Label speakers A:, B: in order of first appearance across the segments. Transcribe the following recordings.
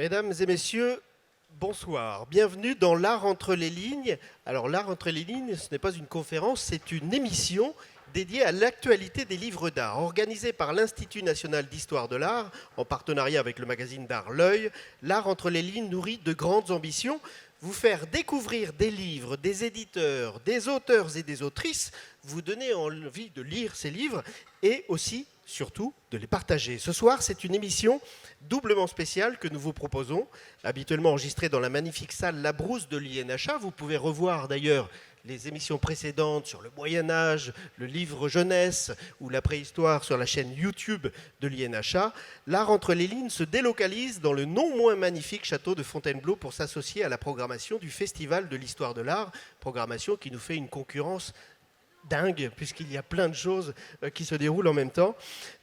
A: Mesdames et messieurs, bonsoir. Bienvenue dans l'art entre les lignes. Alors l'art entre les lignes, ce n'est pas une conférence, c'est une émission dédiée à l'actualité des livres d'art, organisée par l'Institut national d'histoire de l'art, en partenariat avec le magazine d'art L'Œil. L'art entre les lignes nourrit de grandes ambitions, vous faire découvrir des livres, des éditeurs, des auteurs et des autrices, vous donner envie de lire ces livres et aussi, surtout, de les partager. Ce soir, c'est une émission doublement spéciale que nous vous proposons, habituellement enregistrée dans la magnifique salle La Brousse de l'INHA. Vous pouvez revoir d'ailleurs les émissions précédentes sur le Moyen-Âge, le livre jeunesse ou la préhistoire sur la chaîne YouTube de l'INHA. L'art entre les lignes se délocalise dans le non moins magnifique château de Fontainebleau pour s'associer à la programmation du Festival de l'histoire de l'art, programmation qui nous fait une concurrence dingue, puisqu'il y a plein de choses qui se déroulent en même temps.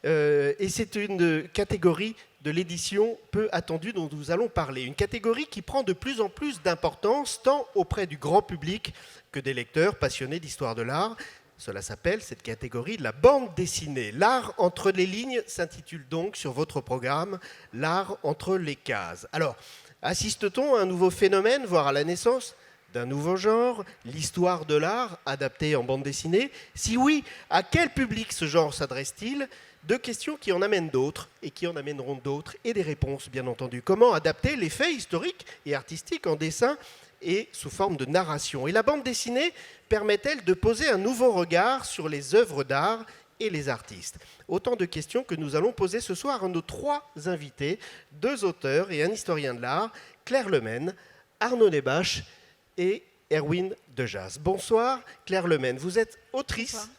A: Et c'est une catégorie de l'édition peu attendue dont nous allons parler. Une catégorie qui prend de plus en plus d'importance, tant auprès du grand public que des lecteurs passionnés d'histoire de l'art. Cela s'appelle, cette catégorie, la bande dessinée. L'art entre les lignes s'intitule donc sur votre programme « L'art entre les cases ». Alors, assiste-t-on à un nouveau phénomène, voire à la naissance d'un nouveau genre, l'histoire de l'art, adaptée en bande dessinée? Si oui, à quel public ce genre s'adresse-t-il? Deux questions qui en amènent d'autres, et qui en amèneront d'autres, et des réponses, bien entendu. Comment adapter les faits historiques et artistiques en dessin et sous forme de narration? Et la bande dessinée permet-elle de poser un nouveau regard sur les œuvres d'art et les artistes? Autant de questions que nous allons poser ce soir à nos trois invités, deux auteurs et un historien de l'art, Claire Lemaine, Arnaud Desbâches et Erwin Dejas. Bonsoir Claire Lemaine, vous êtes autrice. Bonsoir.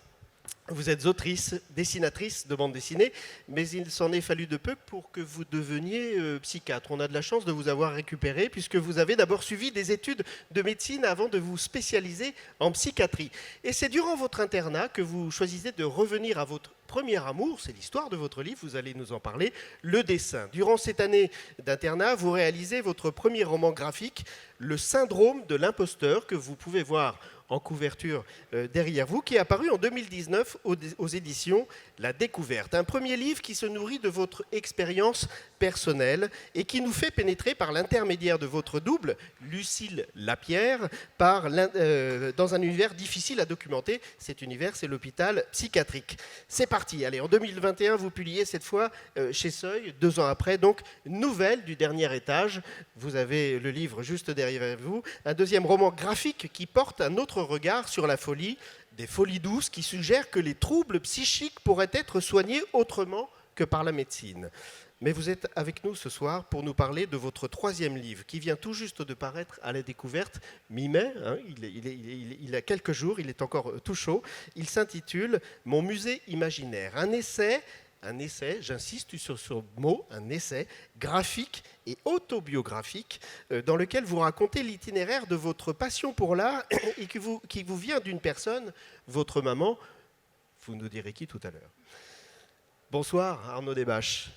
A: Vous êtes autrice, dessinatrice de bande dessinée, mais il s'en est fallu de peu pour que vous deveniez psychiatre. On a de la chance de vous avoir récupéré, puisque vous avez d'abord suivi des études de médecine avant de vous spécialiser en psychiatrie. Et c'est durant votre internat que vous choisissez de revenir à votre premier amour, c'est l'histoire de votre livre, vous allez nous en parler, le dessin. Durant cette année d'internat, vous réalisez votre premier roman graphique, Le syndrome de l'imposteur, que vous pouvez voir en couverture derrière vous, qui est apparu en 2019 aux éditions La Découverte. Un premier livre qui se nourrit de votre expérience personnelle et qui nous fait pénétrer par l'intermédiaire de votre double, Lucille Lapierre, dans un univers difficile à documenter. Cet univers, c'est l'hôpital psychiatrique. C'est parti. Allez, en 2021, vous publiez cette fois chez Seuil, 2 ans après, donc Nouvelle du dernier étage. Vous avez le livre juste derrière vous. Un deuxième roman graphique qui porte un autre regard sur la folie, des folies douces qui suggèrent que les troubles psychiques pourraient être soignés autrement que par la médecine. Mais vous êtes avec nous ce soir pour nous parler de votre troisième livre qui vient tout juste de paraître à La Découverte, mi-mai, il a quelques jours, il est encore tout chaud. Il s'intitule « Mon musée imaginaire ». Un essai, j'insiste sur ce mot, un essai graphique et autobiographique dans lequel vous racontez l'itinéraire de votre passion pour l'art et qui vous vient d'une personne, votre maman. Vous nous direz qui tout à l'heure. Bonsoir Arnaud Desbâches.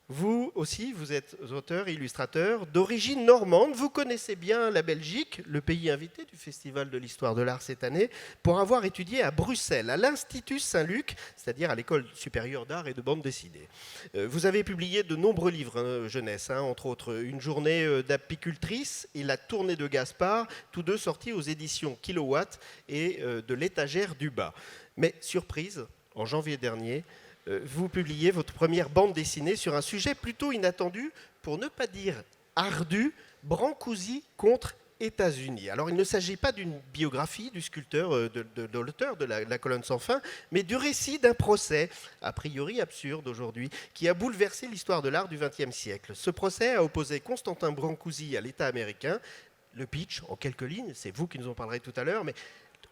A: Vous aussi, vous êtes auteur et illustrateur d'origine normande. Vous connaissez bien la Belgique, le pays invité du Festival de l'histoire de l'art cette année, pour avoir étudié à Bruxelles, à l'Institut Saint-Luc, c'est-à-dire à l'École supérieure d'art et de bande dessinée. Vous avez publié de nombreux livres jeunesse, entre autres Une journée d'apicultrice et La tournée de Gaspard, tous deux sortis aux éditions Kilowatt et de l'étagère du bas. Mais surprise, en janvier dernier, vous publiez votre première bande dessinée sur un sujet plutôt inattendu, pour ne pas dire ardu, Brancusi contre États-Unis. Alors il ne s'agit pas d'une biographie du sculpteur, de l'auteur de la colonne sans fin, mais du récit d'un procès, a priori absurde aujourd'hui, qui a bouleversé l'histoire de l'art du XXe siècle. Ce procès a opposé Constantin Brancusi à l'État américain. Le pitch, en quelques lignes, c'est vous qui nous en parlerez tout à l'heure, mais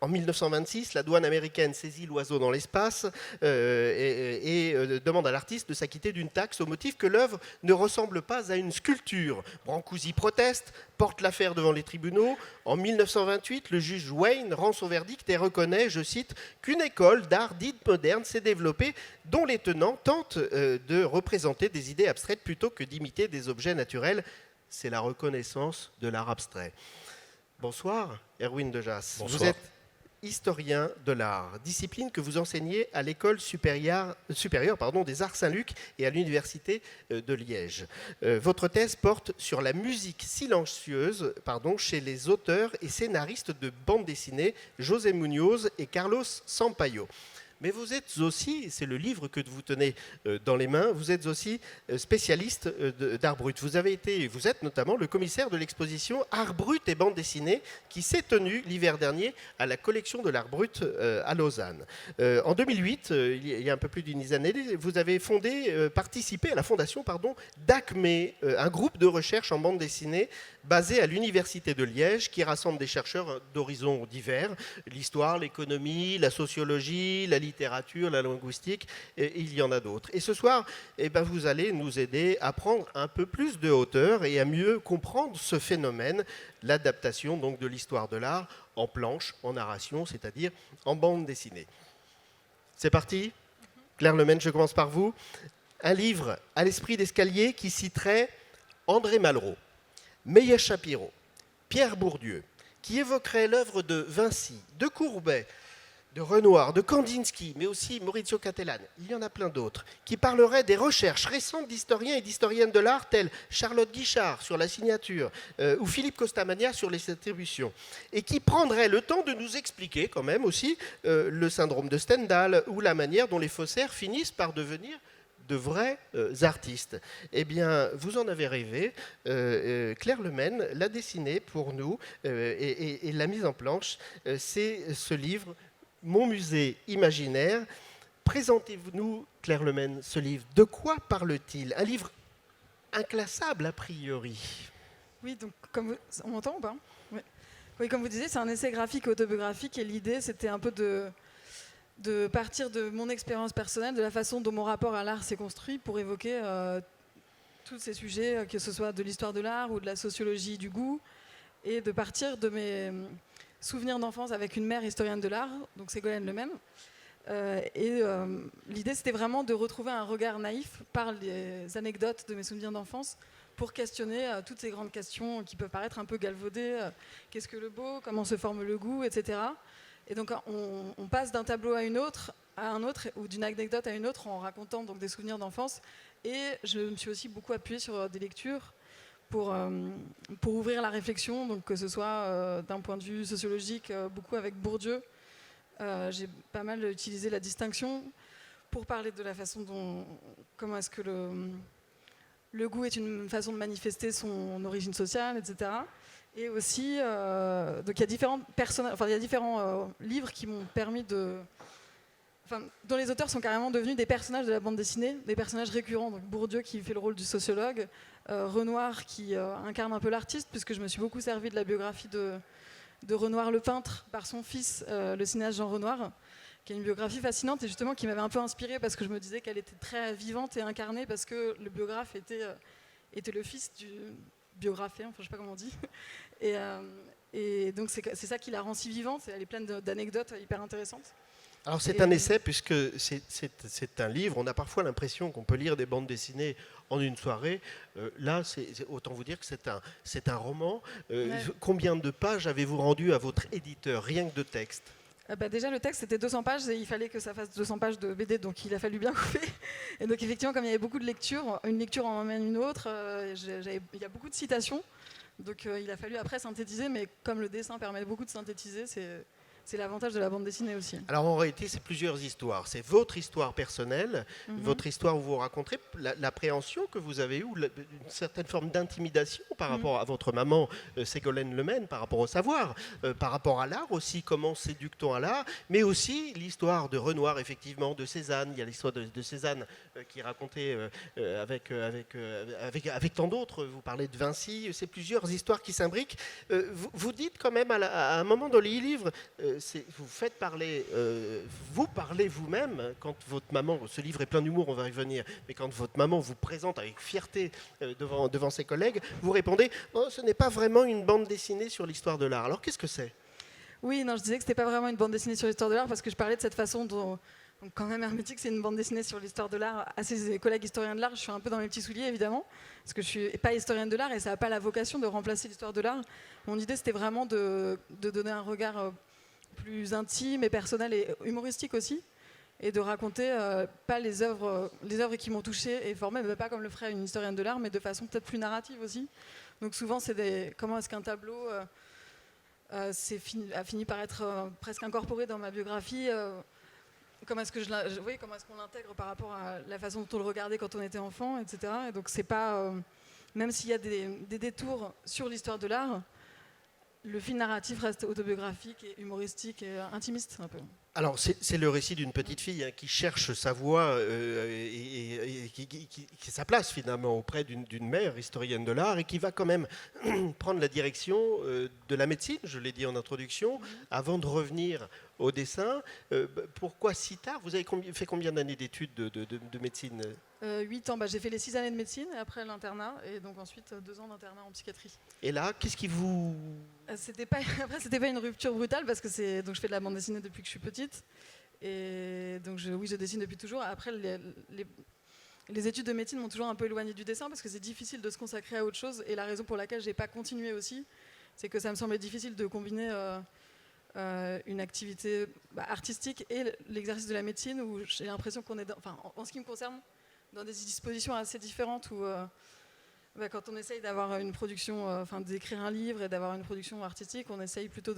A: en 1926, la douane américaine saisit l'oiseau dans l'espace et demande à l'artiste de s'acquitter d'une taxe au motif que l'œuvre ne ressemble pas à une sculpture. Brancusi proteste, porte l'affaire devant les tribunaux. En 1928, le juge Wayne rend son verdict et reconnaît, je cite, qu'une école d'art dite moderne s'est développée dont les tenants tentent de représenter des idées abstraites plutôt que d'imiter des objets naturels. C'est la reconnaissance de l'art abstrait. Bonsoir, Erwin Dejas.
B: Bonsoir.
A: Vous êtes historien de l'art, discipline que vous enseignez à l'école supérieure des Arts Saint-Luc et à l'Université de Liège. Votre thèse porte sur la musique silencieuse chez les auteurs et scénaristes de bande dessinée José Munoz et Carlos Sampaio. Mais vous êtes aussi, c'est le livre que vous tenez dans les mains, vous êtes aussi spécialiste d'art brut. Vous êtes notamment le commissaire de l'exposition Art brut et bande dessinée qui s'est tenue l'hiver dernier à la collection de l'art brut à Lausanne. En 2008, il y a un peu plus d'une dizaine d'années, vous avez participé à la fondation d'ACME, un groupe de recherche en bande dessinée basé à l'Université de Liège qui rassemble des chercheurs d'horizons divers, l'histoire, l'économie, la sociologie, la littérature, la linguistique, et il y en a d'autres. Et ce soir, vous allez nous aider à prendre un peu plus de hauteur et à mieux comprendre ce phénomène, l'adaptation donc de l'histoire de l'art en planche, en narration, c'est-à-dire en bande dessinée. C'est parti ? Claire Lemaine, je commence par vous. Un livre à l'esprit d'escalier qui citerait André Malraux, Meillet Shapiro, Pierre Bourdieu, qui évoquerait l'œuvre de Vinci, de Courbet, de Renoir, de Kandinsky, mais aussi Maurizio Cattelan, il y en a plein d'autres, qui parleraient des recherches récentes d'historiens et d'historiennes de l'art tels Charlotte Guichard sur la signature ou Philippe Costamagna sur les attributions, et qui prendraient le temps de nous expliquer quand même aussi le syndrome de Stendhal ou la manière dont les faussaires finissent par devenir de vrais artistes. Eh bien, vous en avez rêvé. Claire Lemaine l'a dessiné pour nous et l'a mise en planche. C'est ce livre, Mon musée imaginaire. Présentez-nous, Claire Lemaine, ce livre. De quoi parle-t-il ? Un livre inclassable, a priori.
B: Oui, donc, on m'entend ou pas ? Oui, comme vous disiez, c'est un essai graphique autobiographique et l'idée, c'était un peu de partir de mon expérience personnelle, de la façon dont mon rapport à l'art s'est construit pour évoquer tous ces sujets, que ce soit de l'histoire de l'art ou de la sociologie du goût, et de partir de mes souvenirs d'enfance avec une mère historienne de l'art, donc Ségolène Lemaine. L'idée, c'était vraiment de retrouver un regard naïf par les anecdotes de mes souvenirs d'enfance pour questionner toutes ces grandes questions qui peuvent paraître un peu galvaudées. Qu'est-ce que le beau ? Comment se forme le goût ? Etc. Et donc on passe d'un tableau à un autre, ou d'une anecdote à une autre en racontant donc des souvenirs d'enfance. Et je me suis aussi beaucoup appuyée sur des lectures pour ouvrir la réflexion, donc que ce soit d'un point de vue sociologique, beaucoup avec Bourdieu. J'ai pas mal utilisé la distinction pour parler de la façon comment est-ce que le goût est une façon de manifester son origine sociale, etc. Et aussi, donc il y a différents livres qui m'ont permis dont les auteurs sont carrément devenus des personnages de la bande dessinée, des personnages récurrents. Donc Bourdieu qui fait le rôle du sociologue, Renoir qui incarne un peu l'artiste, puisque je me suis beaucoup servi de la biographie de Renoir le peintre par son fils, le cinéaste Jean Renoir, qui est une biographie fascinante et justement qui m'avait un peu inspirée parce que je me disais qu'elle était très vivante et incarnée parce que le biographe était le fils du biographé, enfin je sais pas comment on dit. Et donc c'est ça qui la rend si vivante, elle est pleine d'anecdotes hyper intéressantes.
A: Alors c'est un essai puisque c'est un livre, on a parfois l'impression qu'on peut lire des bandes dessinées en une soirée. Là, autant vous dire que c'est un roman. Ouais. Combien de pages avez-vous rendu à votre éditeur, rien que de texte ?
B: Déjà le texte c'était 200 pages et il fallait que ça fasse 200 pages de BD, donc il a fallu bien couper. Et donc effectivement comme il y avait beaucoup de lectures, une lecture en emmène une autre, il y a beaucoup de citations, donc il a fallu après synthétiser, mais comme le dessin permet beaucoup de synthétiser, c'est l'avantage de la bande dessinée aussi.
A: Alors en réalité, c'est plusieurs histoires. C'est votre histoire personnelle, votre histoire où vous racontez l'appréhension que vous avez eue, une certaine forme d'intimidation par rapport à votre maman Ségolène Lemaine, par rapport au savoir, par rapport à l'art aussi, comment séduit-on à l'art, mais aussi l'histoire de Renoir, effectivement, de Cézanne. Il y a l'histoire de Cézanne qui est racontée avec tant d'autres. Vous parlez de Vinci, c'est plusieurs histoires qui s'imbriquent. Vous dites quand même à un moment dans les livres, vous faites parler, vous parlez vous-même quand votre maman, ce livre est plein d'humour, on va y revenir, mais quand votre maman vous présente avec fierté devant ses collègues, vous répondez oh, ce n'est pas vraiment une bande dessinée sur l'histoire de l'art. Alors qu'est-ce que c'est ?
B: Oui, non, je disais que c'était pas vraiment une bande dessinée sur l'histoire de l'art parce que je parlais de cette façon dont, donc quand même Hermétique, c'est une bande dessinée sur l'histoire de l'art. À ses collègues historiens de l'art, je suis un peu dans mes petits souliers évidemment, parce que je suis pas historienne de l'art et ça n'a pas la vocation de remplacer l'histoire de l'art. Mon idée, c'était vraiment de donner un regard plus intime et personnel et humoristique aussi, et de raconter pas les œuvres qui m'ont touchée et formée, mais pas comme le ferait une historienne de l'art, mais de façon peut-être plus narrative aussi. Donc souvent, c'est comment est-ce qu'un tableau a fini par être presque incorporé dans ma biographie. Comment est-ce qu'on l'intègre par rapport à la façon dont on le regardait quand on était enfant, etc. Et donc c'est pas, même s'il y a des détours sur l'histoire de l'art, le fil narratif reste autobiographique et humoristique et intimiste un peu.
A: Alors, c'est le récit d'une petite fille qui cherche sa voie et qui sa place finalement auprès d'une mère historienne de l'art et qui va quand même prendre la direction de la médecine, je l'ai dit en introduction, avant de revenir au dessin. Pourquoi si tard? Vous avez fait combien d'années d'études de médecine?
B: 8 ans, j'ai fait les 6 années de médecine et après l'internat, et donc ensuite 2 ans d'internat en psychiatrie.
A: Et là, qu'est-ce qui vous...
B: C'était pas une rupture brutale parce que donc je fais de la bande dessinée depuis que je suis petite, et donc je dessine depuis toujours. Après, les études de médecine m'ont toujours un peu éloignée du dessin parce que c'est difficile de se consacrer à autre chose, et la raison pour laquelle j'ai pas continué aussi, c'est que ça me semblait difficile de combiner une activité artistique et l'exercice de la médecine, où j'ai l'impression qu'on est en ce qui me concerne, dans des dispositions assez différentes où quand on essaye d'avoir une production, d'écrire un livre et d'avoir une production artistique, on essaye plutôt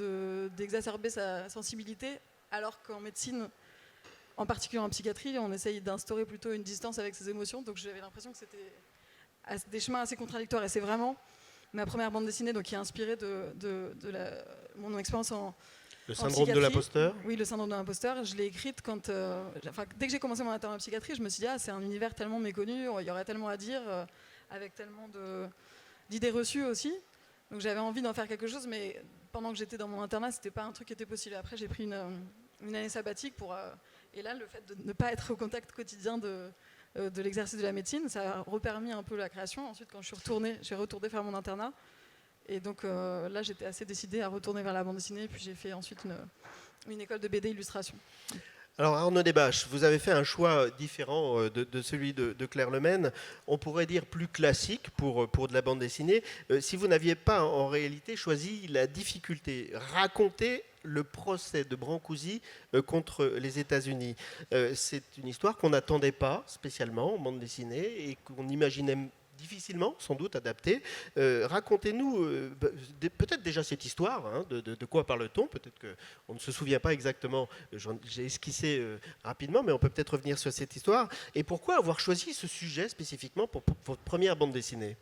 B: d'exacerber sa sensibilité, alors qu'en médecine, en particulier en psychiatrie, on essaye d'instaurer plutôt une distance avec ses émotions. Donc j'avais l'impression que c'était des chemins assez contradictoires, et c'est vraiment ma première bande dessinée qui est inspirée de mon expérience
A: Le syndrome de l'imposteur?
B: Oui, le syndrome de l'imposteur. Je l'ai écrite dès que j'ai commencé mon internat en psychiatrie, je me suis dit, c'est un univers tellement méconnu, il y aurait tellement à dire, avec tellement d'idées reçues aussi. Donc j'avais envie d'en faire quelque chose, mais pendant que j'étais dans mon internat, c'était pas un truc qui était possible. Après, j'ai pris une année sabbatique et là, le fait de ne pas être au contact quotidien de l'exercice de la médecine, ça a repermis un peu la création. Ensuite, quand je suis retournée faire mon internat. Et donc là, j'étais assez décidée à retourner vers la bande dessinée. Puis j'ai fait ensuite une école de BD illustration.
A: Alors Arnaud Desbâches, vous avez fait un choix différent de celui de Claire Lemaine. On pourrait dire plus classique pour de la bande dessinée. Si vous n'aviez pas en réalité choisi la difficulté, raconter le procès de Brancusi contre les États-Unis. C'est une histoire qu'on n'attendait pas spécialement en bande dessinée et qu'on imaginait difficilement, sans doute, adaptée. Racontez-nous peut-être déjà cette histoire, de quoi parle-t-on? Peut-être qu'on ne se souvient pas exactement, j'ai esquissé rapidement, mais on peut peut-être revenir sur cette histoire. Et pourquoi avoir choisi ce sujet spécifiquement pour votre première bande dessinée?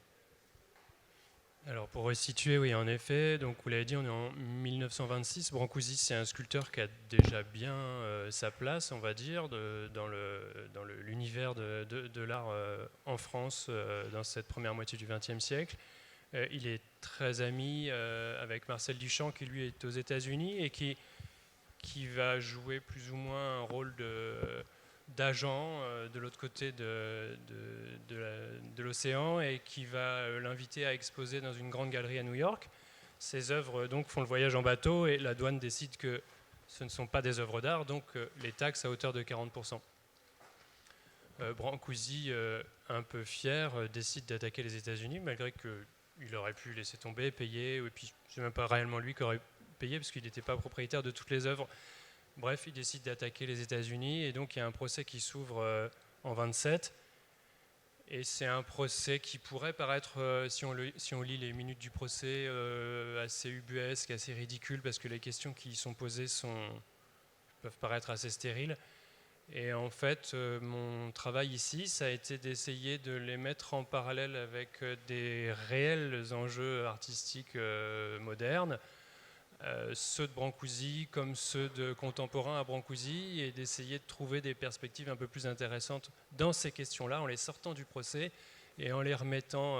C: Alors pour resituer, oui, en effet, donc vous l'avez dit, on est en 1926. Brancusi, c'est un sculpteur qui a déjà bien sa place, on va dire, dans l'univers de l'art en France dans cette première moitié du XXe siècle. Il est très ami avec Marcel Duchamp, qui lui est aux États-Unis et qui va jouer plus ou moins un rôle d'agent de l'autre côté de l'océan, et qui va l'inviter à exposer dans une grande galerie à New York. Ces œuvres donc font le voyage en bateau, et la douane décide que ce ne sont pas des œuvres d'art, donc les taxes à hauteur de 40%. Brancusi, un peu fier, décide d'attaquer les États-Unis, malgré qu'il aurait pu laisser tomber, payer, et puis c'est même pas réellement lui qui aurait payé, parce qu'il n'était pas propriétaire de toutes les œuvres. Bref, il décide d'attaquer les États-Unis, et donc il y a un procès qui s'ouvre en 27. Et c'est un procès qui pourrait paraître, si on lit les minutes du procès, assez ubuesque, assez ridicule, parce que les questions qui y sont posées peuvent paraître assez stériles. Et en fait, mon travail ici, ça a été d'essayer de les mettre en parallèle avec des réels enjeux artistiques modernes, ceux de Brancusi comme ceux de contemporains à Brancusi, et d'essayer de trouver des perspectives un peu plus intéressantes dans ces questions-là, en les sortant du procès et en les remettant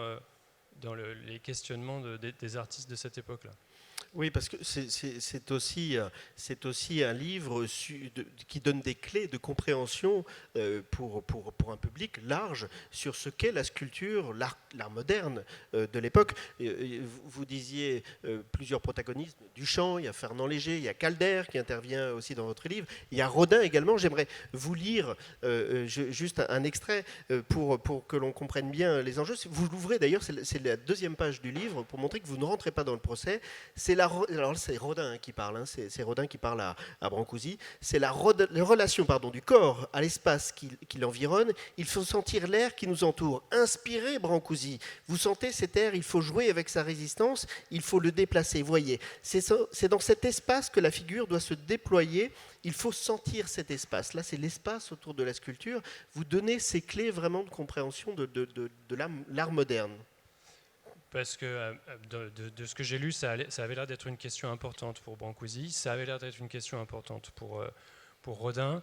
C: dans les questionnements des artistes de cette époque-là.
A: Oui, parce que c'est aussi un livre qui donne des clés de compréhension pour un public large sur ce qu'est la sculpture, l'art moderne de l'époque. Vous disiez plusieurs protagonistes, Duchamp, il y a Fernand Léger, il y a Calder qui intervient aussi dans votre livre, il y a Rodin également. J'aimerais vous lire juste un extrait pour que l'on comprenne bien les enjeux. Vous l'ouvrez d'ailleurs, c'est la deuxième page du livre, pour montrer que vous ne rentrez pas dans le procès. C'est la alors c'est Rodin qui parle, hein, c'est Rodin qui parle à Brancusi. C'est la relation du corps à l'espace qui l'environne. Il faut sentir l'air qui nous entoure. Inspirez Brancusi. Vous sentez cet air, il faut jouer avec sa résistance, il faut le déplacer. Voyez, c'est dans cet espace que la figure doit se déployer. Il faut sentir cet espace. Là, c'est l'espace autour de la sculpture. Vous donnez ces clés vraiment de compréhension de l'art moderne.
C: Parce que de ce que j'ai lu, ça avait l'air d'être une question importante pour Brancusi, ça avait l'air d'être une question importante pour Rodin.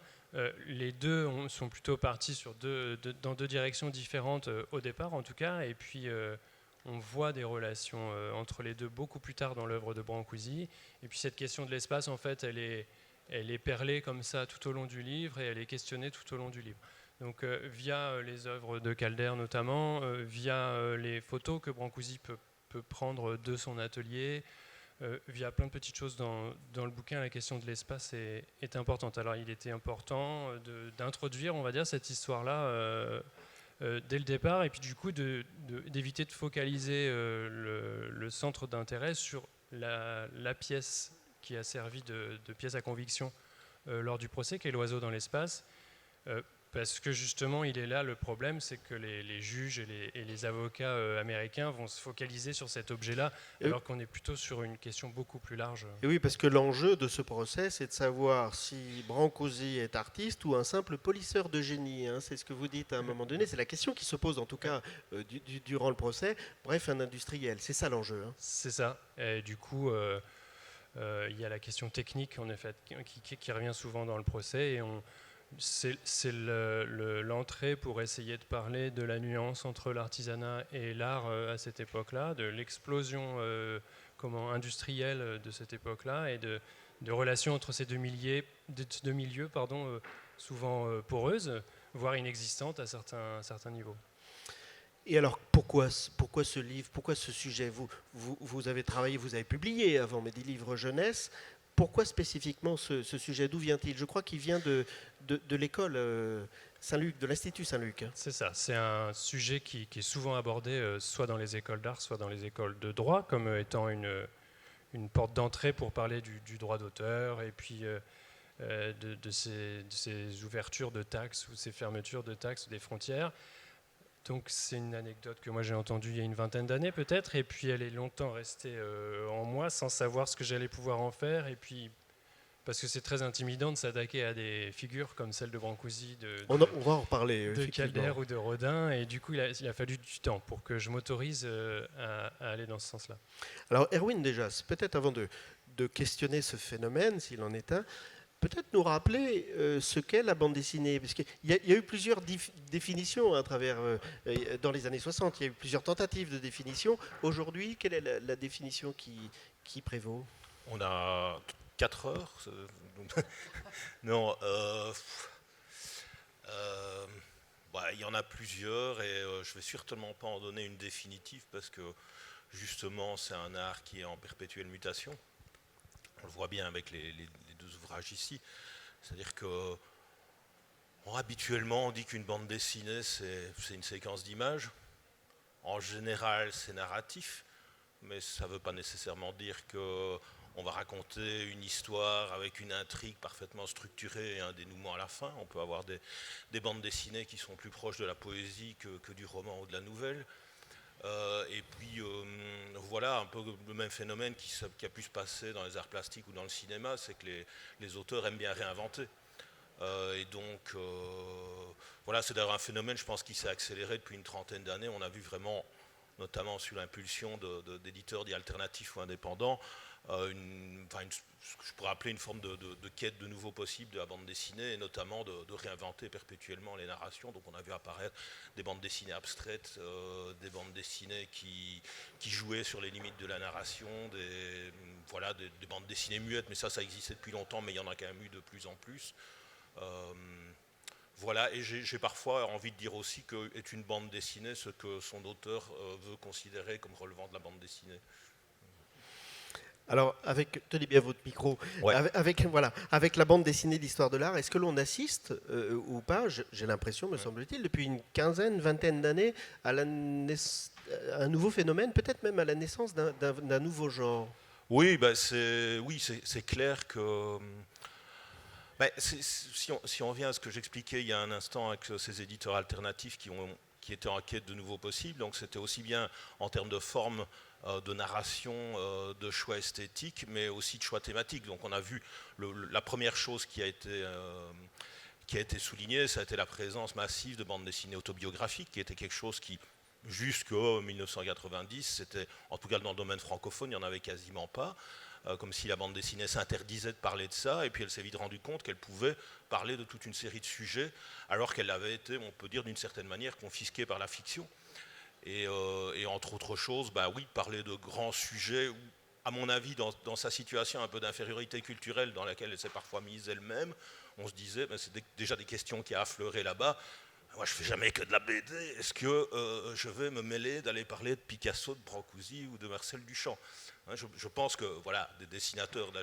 C: Les deux sont plutôt partis dans deux directions différentes au départ, en tout cas, et puis on voit des relations entre les deux beaucoup plus tard dans l'œuvre de Brancusi. Et puis cette question de l'espace, en fait, elle est perlée comme ça tout au long du livre et elle est questionnée tout au long du livre. Donc via les œuvres de Calder notamment, via les photos que Brancusi peut prendre de son atelier, via plein de petites choses dans le bouquin, la question de l'espace est importante. Alors il était important d'introduire, on va dire, cette histoire-là dès le départ, et puis du coup d'éviter de focaliser le centre d'intérêt sur la pièce qui a servi de pièce à conviction lors du procès, qui est l'oiseau dans l'espace. Parce que justement, il est là le problème, c'est que les juges et les avocats américains vont se focaliser sur cet objet-là, alors qu'on est plutôt sur une question beaucoup plus large.
A: Et oui, parce que l'enjeu de ce procès, c'est de savoir si Brancusi est artiste ou un simple polisseur de génie. Hein. C'est ce que vous dites à un moment donné. C'est la question qui se pose, en tout cas, durant le procès. Bref, un industriel. C'est ça l'enjeu. Hein.
C: C'est ça. Et du coup, il y a la question technique, en effet, qui revient souvent dans le procès. Et c'est l'entrée pour essayer de parler de la nuance entre l'artisanat et l'art à cette époque-là, de l'explosion industrielle de cette époque-là et de relations entre ces deux milieux souvent poreuses, voire inexistantes à certains niveaux.
A: Et alors, pourquoi ce livre, pourquoi ce sujet vous avez travaillé, vous avez publié avant, mais des livres jeunesse. Pourquoi spécifiquement ce sujet? D'où vient-il? Je crois qu'il vient de l'école Saint-Luc, de l'Institut Saint-Luc.
C: C'est ça, c'est un sujet qui est souvent abordé soit dans les écoles d'art, soit dans les écoles de droit, comme étant une porte d'entrée pour parler du droit d'auteur et puis de ces ouvertures de taxes ou ces fermetures de taxes des frontières. Donc c'est une anecdote que moi j'ai entendue il y a une vingtaine d'années peut-être, et puis elle est longtemps restée en moi sans savoir ce que j'allais pouvoir en faire, et puis parce que c'est très intimidant de s'attaquer à des figures comme celle de Brancusi,
A: on va en reparler,
C: de Calder ou de Rodin, et du coup il a fallu du temps pour que je m'autorise à aller dans ce sens-là.
A: Alors Erwin Dejas, peut-être avant de questionner ce phénomène, s'il en est un, peut-être nous rappeler ce qu'est la bande dessinée, parce qu'il y a eu plusieurs définitions à travers, dans les années 60, il y a eu plusieurs tentatives de définition. Aujourd'hui, quelle est la définition qui prévaut?
D: On a 4 heures. Non, il y en a plusieurs, et je ne vais certainement pas en donner une définitive, parce que justement c'est un art qui est en perpétuelle mutation. On le voit bien avec les deux ouvrages ici. C'est-à-dire que habituellement on dit qu'une bande dessinée c'est une séquence d'images. En général c'est narratif, mais ça ne veut pas nécessairement dire qu'on va raconter une histoire avec une intrigue parfaitement structurée et un dénouement à la fin. On peut avoir des bandes dessinées qui sont plus proches de la poésie que du roman ou de la nouvelle. Et puis voilà un peu le même phénomène qui a pu se passer dans les arts plastiques ou dans le cinéma, c'est que les auteurs aiment bien réinventer. Et donc voilà, c'est d'ailleurs un phénomène, je pense, qui s'est accéléré depuis une trentaine d'années. On a vu vraiment, notamment sous l'impulsion d'éditeurs dits alternatifs ou indépendants, ce que je pourrais appeler une forme de quête de nouveaux possibles de la bande dessinée, et notamment de réinventer perpétuellement les narrations. Donc on a vu apparaître des bandes dessinées abstraites, des bandes dessinées qui jouaient sur les limites de la narration, des bandes dessinées muettes, mais ça existait depuis longtemps, mais il y en a quand même eu de plus en plus. Voilà, et j'ai parfois envie de dire aussi qu'est une bande dessinée ce que son auteur veut considérer comme relevant de la bande dessinée.
A: Alors, tenez bien votre micro,
D: ouais.
A: avec la bande dessinée d'Histoire de l'art, est-ce que l'on assiste ou pas, j'ai l'impression, me semble-t-il, depuis une vingtaine d'années, à un nouveau phénomène, peut-être même à la naissance d'un nouveau genre?
D: Oui, c'est clair que si on revient à ce que j'expliquais il y a un instant avec ces éditeurs alternatifs qui étaient en quête de nouveaux possibles, donc c'était aussi bien en termes de forme, de narration, de choix esthétiques, mais aussi de choix thématiques. Donc on a vu la première chose qui a été soulignée, ça a été la présence massive de bandes dessinées autobiographiques, qui était quelque chose qui, jusqu'en 1990, c'était, en tout cas dans le domaine francophone, il n'y en avait quasiment pas. Comme si la bande dessinée s'interdisait de parler de ça, et puis elle s'est vite rendue compte qu'elle pouvait parler de toute une série de sujets, alors qu'elle avait été, on peut dire d'une certaine manière, confisquée par la fiction. Et entre autres choses, parler de grands sujets, où, à mon avis, dans sa situation un peu d'infériorité culturelle dans laquelle elle s'est parfois mise elle-même, on se disait, c'est déjà des questions qui a affleuré là-bas. Moi, je fais jamais que de la BD. Est-ce que je vais me mêler d'aller parler de Picasso, de Brancusi ou de Marcel Duchamp? Je pense que des dessinateurs de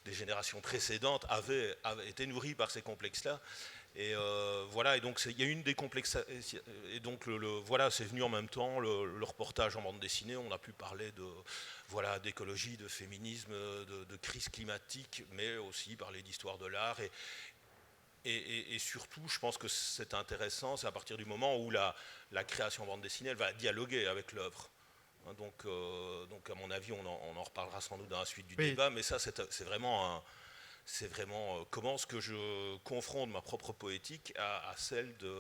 D: des générations précédentes avaient été nourris par ces complexes-là. Et et donc il y a une des complexes. Et donc c'est venu en même temps le reportage en bande dessinée. On a pu parler d'écologie, de féminisme, de crise climatique, mais aussi parler d'histoire de l'art. Et surtout, je pense que c'est intéressant, c'est à partir du moment où la création en bande dessinée, elle va dialoguer avec l'œuvre. Donc à mon avis, on en reparlera sans doute dans la suite du débat, mais ça, c'est vraiment comment est-ce que je confronte ma propre poétique à celle de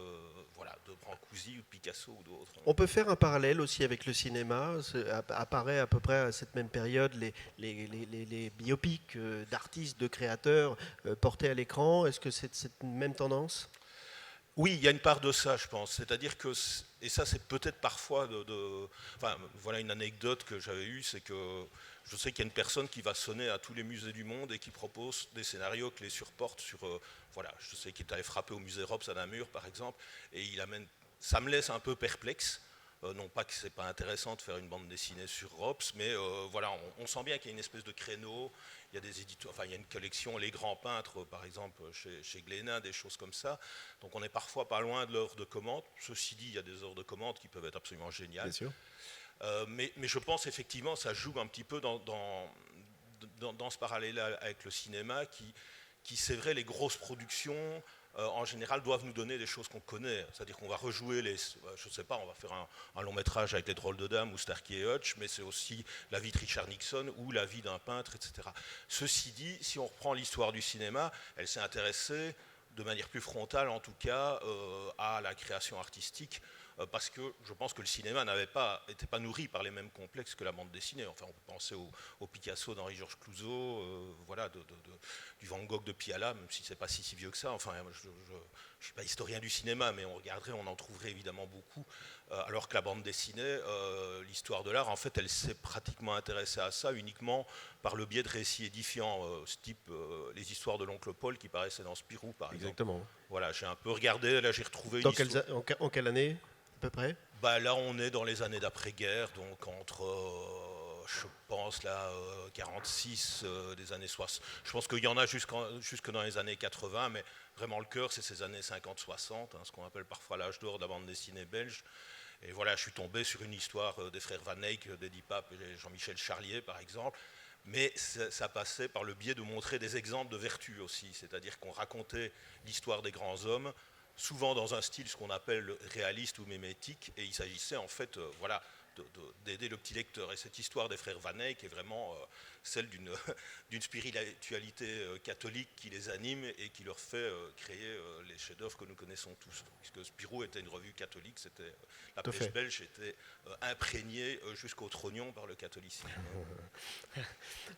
D: Brancusi ou de Picasso ou d'autres.
A: On peut faire un parallèle aussi avec le cinéma. Apparaît à peu près à cette même période les biopics d'artistes, de créateurs portés à l'écran. Est-ce que c'est cette même tendance ?
D: Oui, il y a une part de ça, je pense. C'est-à-dire que, et ça c'est peut-être parfois voilà une anecdote que j'avais eue, c'est que je sais qu'il y a une personne qui va sonner à tous les musées du monde et qui propose des scénarios que les surporte sur, je sais qu'il est allé frapper au musée Robs à Namur par exemple, et ça me laisse un peu perplexe. Non pas que c'est pas intéressant de faire une bande dessinée sur Robs, mais on sent bien qu'il y a une espèce de créneau. Il y a des éditeurs, il y a une collection, les grands peintres, par exemple, chez Glénat, des choses comme ça. Donc on est parfois pas loin de l'œuvre de commande. Ceci dit, il y a des œuvres de commande qui peuvent être absolument géniales.
A: Bien sûr.
D: Mais je pense effectivement, ça joue un petit peu dans ce parallèle avec le cinéma, qui c'est vrai, les grosses productions, en général, doivent nous donner des choses qu'on connaît. C'est-à-dire qu'on va rejouer je ne sais pas, on va faire un long métrage avec Les Drôles de Dames ou Starkey et Hutch, mais c'est aussi la vie de Richard Nixon ou la vie d'un peintre, etc. Ceci dit, si on reprend l'histoire du cinéma, elle s'est intéressée de manière plus frontale, en tout cas, à la création artistique, parce que je pense que le cinéma n'était pas nourri par les mêmes complexes que la bande dessinée. Enfin, on peut penser au Picasso d'Henri-Georges Clouzot, du Van Gogh de Piala, même si c'est pas si vieux que ça. Enfin, je suis pas historien du cinéma, mais on en trouverait évidemment beaucoup. Alors que la bande dessinée, l'histoire de l'art, en fait, elle s'est pratiquement intéressée à ça uniquement par le biais de récits édifiants, type les histoires de l'oncle Paul qui paraissaient dans Spirou, par exemple.
A: Exactement.
D: Voilà, j'ai un peu regardé, là j'ai retrouvé
A: en quelle année à peu près ?
D: Là, on est dans les années d'après-guerre, donc entre, je pense, 46, des années 60. Je pense qu'il y en a jusque dans les années 80, mais vraiment le cœur, c'est ces années 50-60, ce qu'on appelle parfois l'âge d'or de la bande dessinée belge. Et voilà, je suis tombé sur une histoire des frères Van Eyck, d'Eddie Pape et Jean-Michel Charlier, par exemple. Mais ça passait par le biais de montrer des exemples de vertu aussi, c'est-à-dire qu'on racontait l'histoire des grands hommes, souvent dans un style ce qu'on appelle réaliste ou mémétique, et il s'agissait en fait d'aider le petit lecteur. Et cette histoire des frères Van Eyck est vraiment celle d'une spiritualité catholique qui les anime et qui leur fait créer les chefs-d'œuvre que nous connaissons tous. Puisque Spirou était une revue catholique, la presse belge était imprégnée jusqu'au trognon par le catholicisme.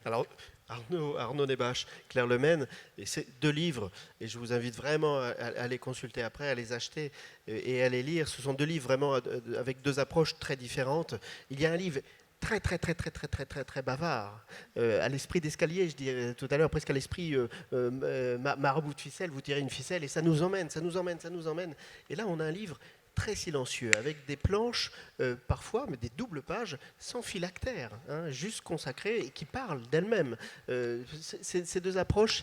A: Alors, Arnaud Nebache, Claire Lemaine, et c'est 2 livres, et je vous invite vraiment à les consulter après, à les acheter et à les lire. Ce sont 2 livres vraiment avec 2 approches très différentes. Il y a un livre très bavard, à l'esprit d'escalier, je disais tout à l'heure, presque à l'esprit marabout de ficelle, vous tirez une ficelle et ça nous emmène. Et là, on a un livre très silencieux, avec des planches, parfois, mais des doubles pages, sans phylactère, juste consacrées, et qui parlent d'elles-mêmes. Ces 2 approches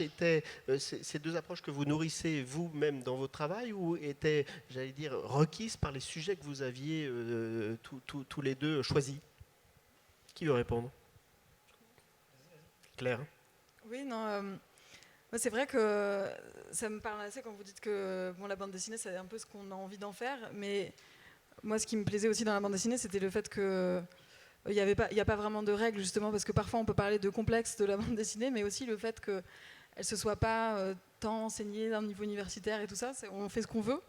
A: ces 2 approches que vous nourrissez vous-même dans votre travail, ou étaient, j'allais dire, requises par les sujets que vous aviez tous les 2 choisis ? Qui veut répondre ? Claire.
B: Oui, non. Moi, c'est vrai que ça me parle assez quand vous dites que bon, la bande dessinée, c'est un peu ce qu'on a envie d'en faire. Mais moi, ce qui me plaisait aussi dans la bande dessinée, c'était le fait que il n'y a pas vraiment de règles, justement, parce que parfois on peut parler de complexe de la bande dessinée, mais aussi le fait qu'elle ne se soit pas tant enseignée d'un niveau universitaire et tout ça. On fait ce qu'on veut.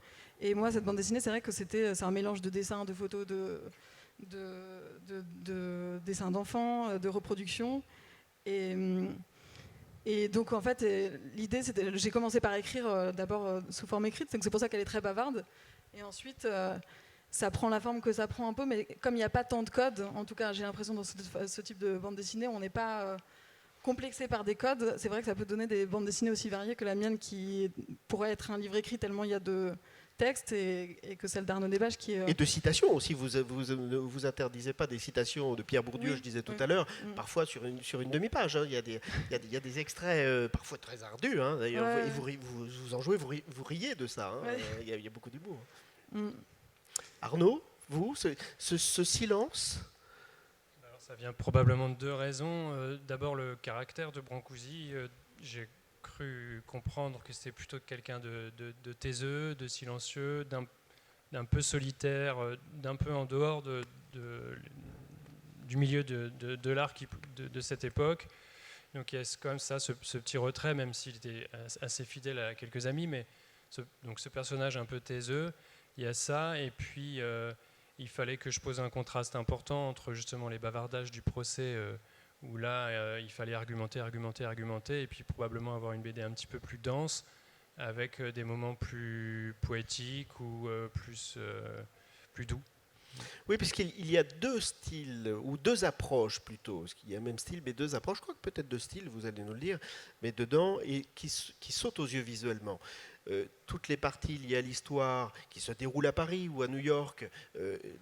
B: Et moi, cette bande dessinée, c'est vrai que c'est un mélange de dessins, de photos, de dessins d'enfants, de reproduction. Et donc, en fait, l'idée, c'était. J'ai commencé par écrire d'abord sous forme écrite, donc c'est pour ça qu'elle est très bavarde. Et ensuite, ça prend la forme que ça prend un peu, mais comme il n'y a pas tant de codes, en tout cas, j'ai l'impression dans ce type de bande dessinée, on n'est pas complexé par des codes. C'est vrai que ça peut donner des bandes dessinées aussi variées que la mienne, qui pourrait être un livre écrit tellement il y a de textes, et que celle d'Arnaud Desbages qui est...
A: Et de citations aussi, vous ne vous interdisez pas des citations de Pierre Bourdieu,
B: Oui,
A: je disais tout
B: oui.
A: à l'heure, parfois sur une demi-page. Hein. Il y a des extraits parfois très ardus, hein, d'ailleurs,
B: Ouais.
A: et vous en jouez, vous riez de ça. Hein.
B: Ouais.
A: Il y a beaucoup d'humour.
B: Mm.
A: Arnaud, vous, ce silence.
C: Alors, ça vient probablement de deux raisons. D'abord, le caractère de Brancusi. J'ai cru comprendre que c'était plutôt quelqu'un de taiseux, de silencieux, d'un peu solitaire, d'un peu en dehors du milieu de l'art de cette époque. Donc il y a quand même ça, ce petit retrait, même s'il était assez fidèle à quelques amis, mais donc ce personnage un peu taiseux, il y a ça, et puis il fallait que je pose un contraste important entre justement les bavardages du procès, où là il fallait argumenter, et puis probablement avoir une BD un petit peu plus dense, avec des moments plus poétiques ou plus doux.
A: Oui, puisqu'il y a deux styles, ou deux approches plutôt, parce qu'il y a même style, mais deux approches, je crois que peut-être deux styles, vous allez nous le dire, mais dedans, et qui sautent aux yeux visuellement. Toutes les parties liées à l'histoire qui se déroulent à Paris ou à New York,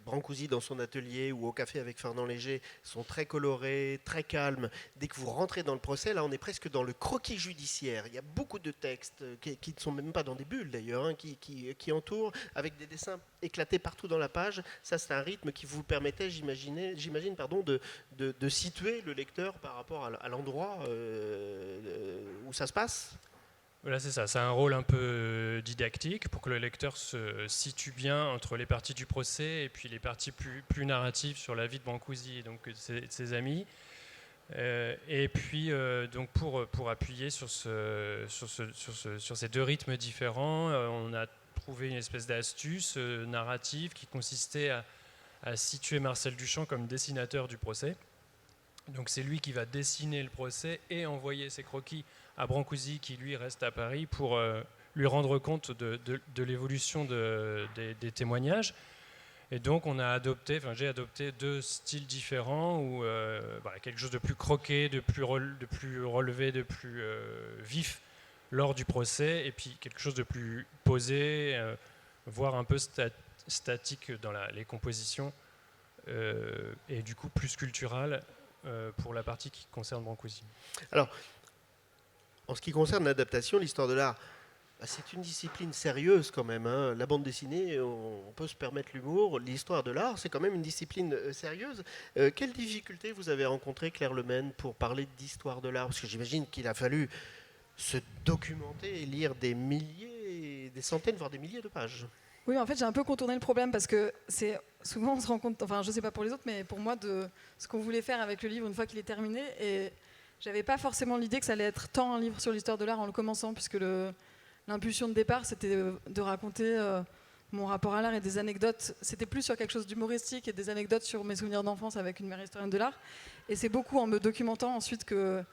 A: Brancusi dans son atelier ou au café avec Fernand Léger, sont très colorées, très calmes. Dès que vous rentrez dans le procès, là on est presque dans le croquis judiciaire. Il y a beaucoup de textes qui ne sont même pas dans des bulles d'ailleurs, hein, qui entourent, avec des dessins éclatés partout dans la page. Ça c'est un rythme qui vous permettait, j'imagine, de situer le lecteur par rapport à l'endroit où ça se passe.
C: Voilà, c'est ça. C'est un rôle un peu didactique pour que le lecteur se situe bien entre les parties du procès et puis les parties plus narratives sur la vie de Brancusi et donc de ses amis. Et puis, donc pour appuyer sur ces deux rythmes différents, on a trouvé une espèce d'astuce narrative qui consistait à situer Marcel Duchamp comme dessinateur du procès. Donc c'est lui qui va dessiner le procès et envoyer ses croquis à Brancusi, qui lui reste à Paris, pour lui rendre compte de l'évolution des témoignages. Et donc j'ai adopté deux styles différents, où quelque chose de plus croqué, de plus relevé, de plus vif lors du procès, et puis quelque chose de plus posé, voire un peu statique dans les compositions, et du coup plus sculptural pour la partie qui concerne Brancusi.
A: Alors, en ce qui concerne l'adaptation, l'histoire de l'art, c'est une discipline sérieuse quand même. Hein. La bande dessinée, on peut se permettre l'humour. L'histoire de l'art, c'est quand même une discipline sérieuse. Quelles difficultés vous avez rencontrées, Claire Lemaine, pour parler d'histoire de l'art? Parce que j'imagine qu'il a fallu se documenter et lire des milliers, des centaines, voire des milliers de pages.
B: Oui, en fait, j'ai un peu contourné le problème parce que souvent on se rend compte, enfin, je sais pas pour les autres, mais pour moi, de ce qu'on voulait faire avec le livre une fois qu'il est terminé. Et j'avais pas forcément l'idée que ça allait être tant un livre sur l'histoire de l'art en le commençant, puisque l'impulsion de départ, c'était de raconter mon rapport à l'art et des anecdotes. C'était plus sur quelque chose d'humoristique et des anecdotes sur mes souvenirs d'enfance avec une mère historienne de l'art. Et c'est beaucoup en me documentant ensuite que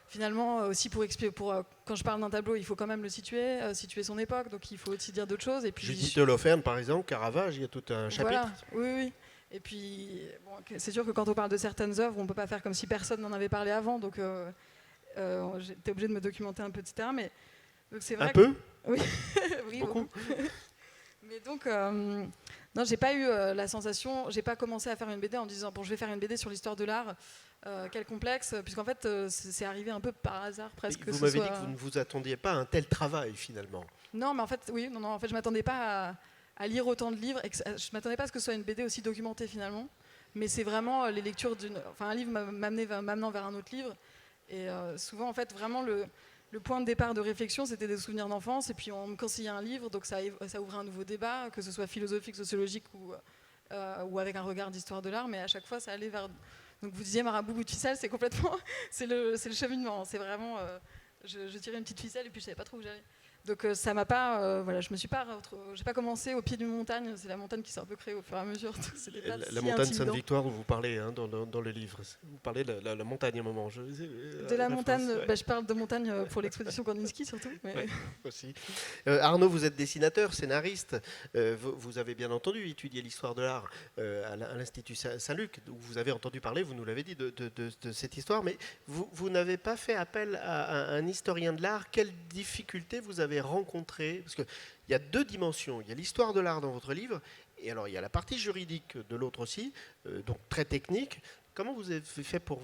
B: finalement, aussi quand je parle d'un tableau, il faut quand même le situer son époque, donc il faut aussi dire d'autres choses. Et puis,
A: Judith Holoferne, par exemple, Caravage, il y a tout un chapitre.
B: Voilà, oui. Et puis, bon, c'est sûr que quand on parle de certaines œuvres, on ne peut pas faire comme si personne n'en avait parlé avant, donc j'étais obligée de me documenter un peu, etc. Mais, donc c'est vrai oui, oui, beaucoup. Mais donc, non, j'ai pas eu la sensation, j'ai pas commencé à faire une BD en disant, bon, je vais faire une BD sur l'histoire de l'art. Quel complexe, puisqu'en fait c'est arrivé un peu par hasard presque.
A: Vous m'avez dit que vous ne vous attendiez pas à un tel travail finalement.
B: Non, mais en fait, oui, non, en fait, je m'attendais pas à lire autant de livres, et je m'attendais pas à ce que ce soit une BD aussi documentée finalement. Mais c'est vraiment les lectures un livre m'amenant vers un autre livre, Et souvent, en fait, vraiment, le point de départ de réflexion, c'était des souvenirs d'enfance. Et puis, on me conseillait un livre, donc ça ouvrait un nouveau débat, que ce soit philosophique, sociologique ou avec un regard d'histoire de l'art. Mais à chaque fois, ça allait vers... Donc, vous disiez marabout, bout de ficelle, c'est complètement... c'est le cheminement. C'est vraiment... je tirais une petite ficelle et puis je savais pas trop où j'allais. Donc ça m'a pas, voilà, j'ai pas commencé au pied d'une montagne. C'est la montagne qui s'est un peu créée au fur et à mesure. C'était pas
A: La
B: si
A: montagne
B: intimidant.
A: Sainte-Victoire dont vous parlez dans le livre. Vous parlez de la montagne à un moment.
B: De la montagne,
A: France, ouais.
B: je parle de montagne pour l'exposition Kandinsky surtout. Mais...
A: Ouais, aussi. Arnaud, vous êtes dessinateur, scénariste. Vous avez bien entendu étudié l'histoire de l'art à l'Institut Saint-Luc. Où vous avez entendu parler, vous nous l'avez dit, de cette histoire. Mais vous n'avez pas fait appel à un historien de l'art. Quelles difficultés vous avez rencontrées? Parce qu'il y a deux dimensions. Il y a l'histoire de l'art dans votre livre. Et alors, il y a la partie juridique de l'autre aussi, donc très technique. Comment vous avez fait pour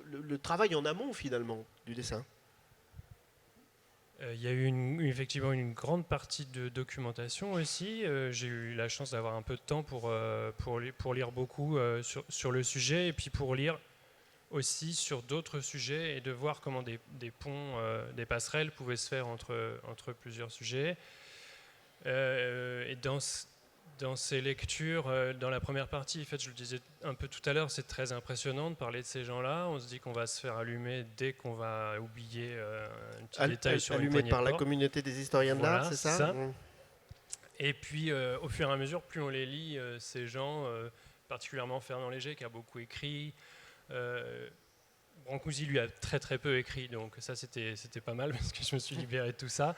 A: le travail en amont, finalement, du dessin?
C: Il y a eu effectivement une grande partie de documentation aussi. J'ai eu la chance d'avoir un peu de temps pour lire beaucoup sur le sujet et puis pour lire aussi sur d'autres sujets et de voir comment des ponts, des passerelles pouvaient se faire entre plusieurs sujets. Et dans ces lectures, dans la première partie, en fait, je le disais un peu tout à l'heure, c'est très impressionnant de parler de ces gens-là. On se dit qu'on va se faire allumer dès qu'on va oublier un petit détail sur une
A: allumé
C: poignée
A: par
C: de
A: la
C: porte.
A: communauté des historiens de
C: Voilà,
A: l'art, c'est
C: c'est
A: ça,
C: ça. Et puis, au fur et à mesure, plus on les lit, ces gens, particulièrement Fernand Léger, qui a beaucoup écrit. Brancusi, lui, a très très peu écrit, donc ça, c'était pas mal, parce que je me suis libéré de tout ça.